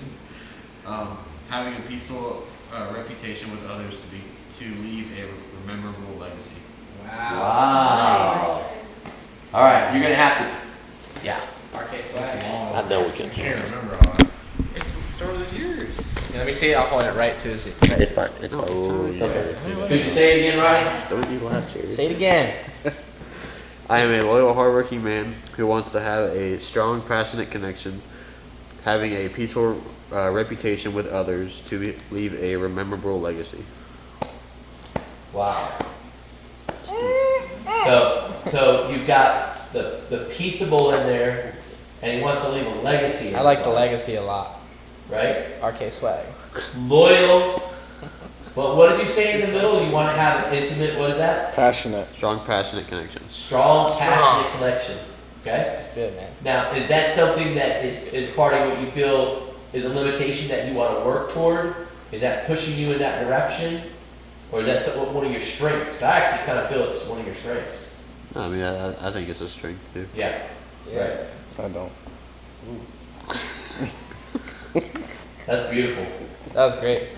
having a peaceful reputation with others to leave a memorable legacy. Wow. All right, you're gonna have to. Yeah. RK swag. I know we can. Can't remember all that. It's started with yours. Yeah, let me see it. I'll hold it right to his. It's fine. It's fine. Okay. Could you say it again, Roddy? Don't you laugh, Jerry. Say it again. I am a loyal, hardworking man who wants to have a strong, passionate connection, having a peaceful reputation with others to leave a memorable legacy. Wow. So you've got the peaceable in there, and he wants to leave a legacy. I like the inside, legacy a lot. Right? RK swag. Loyal. Well, what did you say in the middle? You want to have an intimate. What is that? Passionate. Strong, passionate connection. Strong, passionate connection. Okay. That's good, man. Now, is that something that is part of what you feel is a limitation that you want to work toward? Is that pushing you in that direction? Or is that one of your strengths? I actually kind of feel it's one of your strengths. No, I mean, I think it's a strength too. Yeah. Yeah. I don't. That's beautiful. That was great.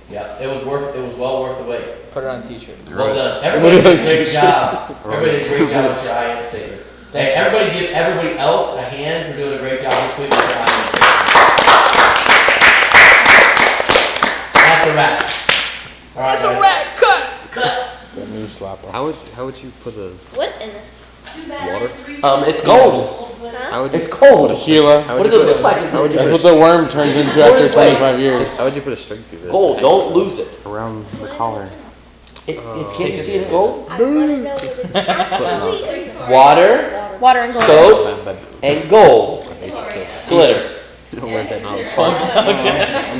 Yeah, it was well worth the wait. Put it on a t-shirt. Well done. Everybody did a great job. Everybody did a great job with your I am statements. Hey, everybody give everybody else a hand for doing a great job this week with their I am statements. That's a wrap. All right, That's a guys. rat cut. Cut. The new slapper. How would you put a What's in this? It's gold. Huh? It's gold. Tequila. What does it look like? That's what the worm turns into after 25 years. How would you put a string through this? Gold. Don't lose it. Around the collar. Can't you see it's gold? I want to know what it's actually. Water, Water and gold. soap, and gold. Glitter. You don't want that knowledge.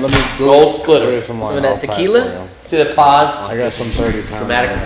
Let me Gold glitter. Some of that tequila? See the pause? I got some 30 pounds. Dramatic effect.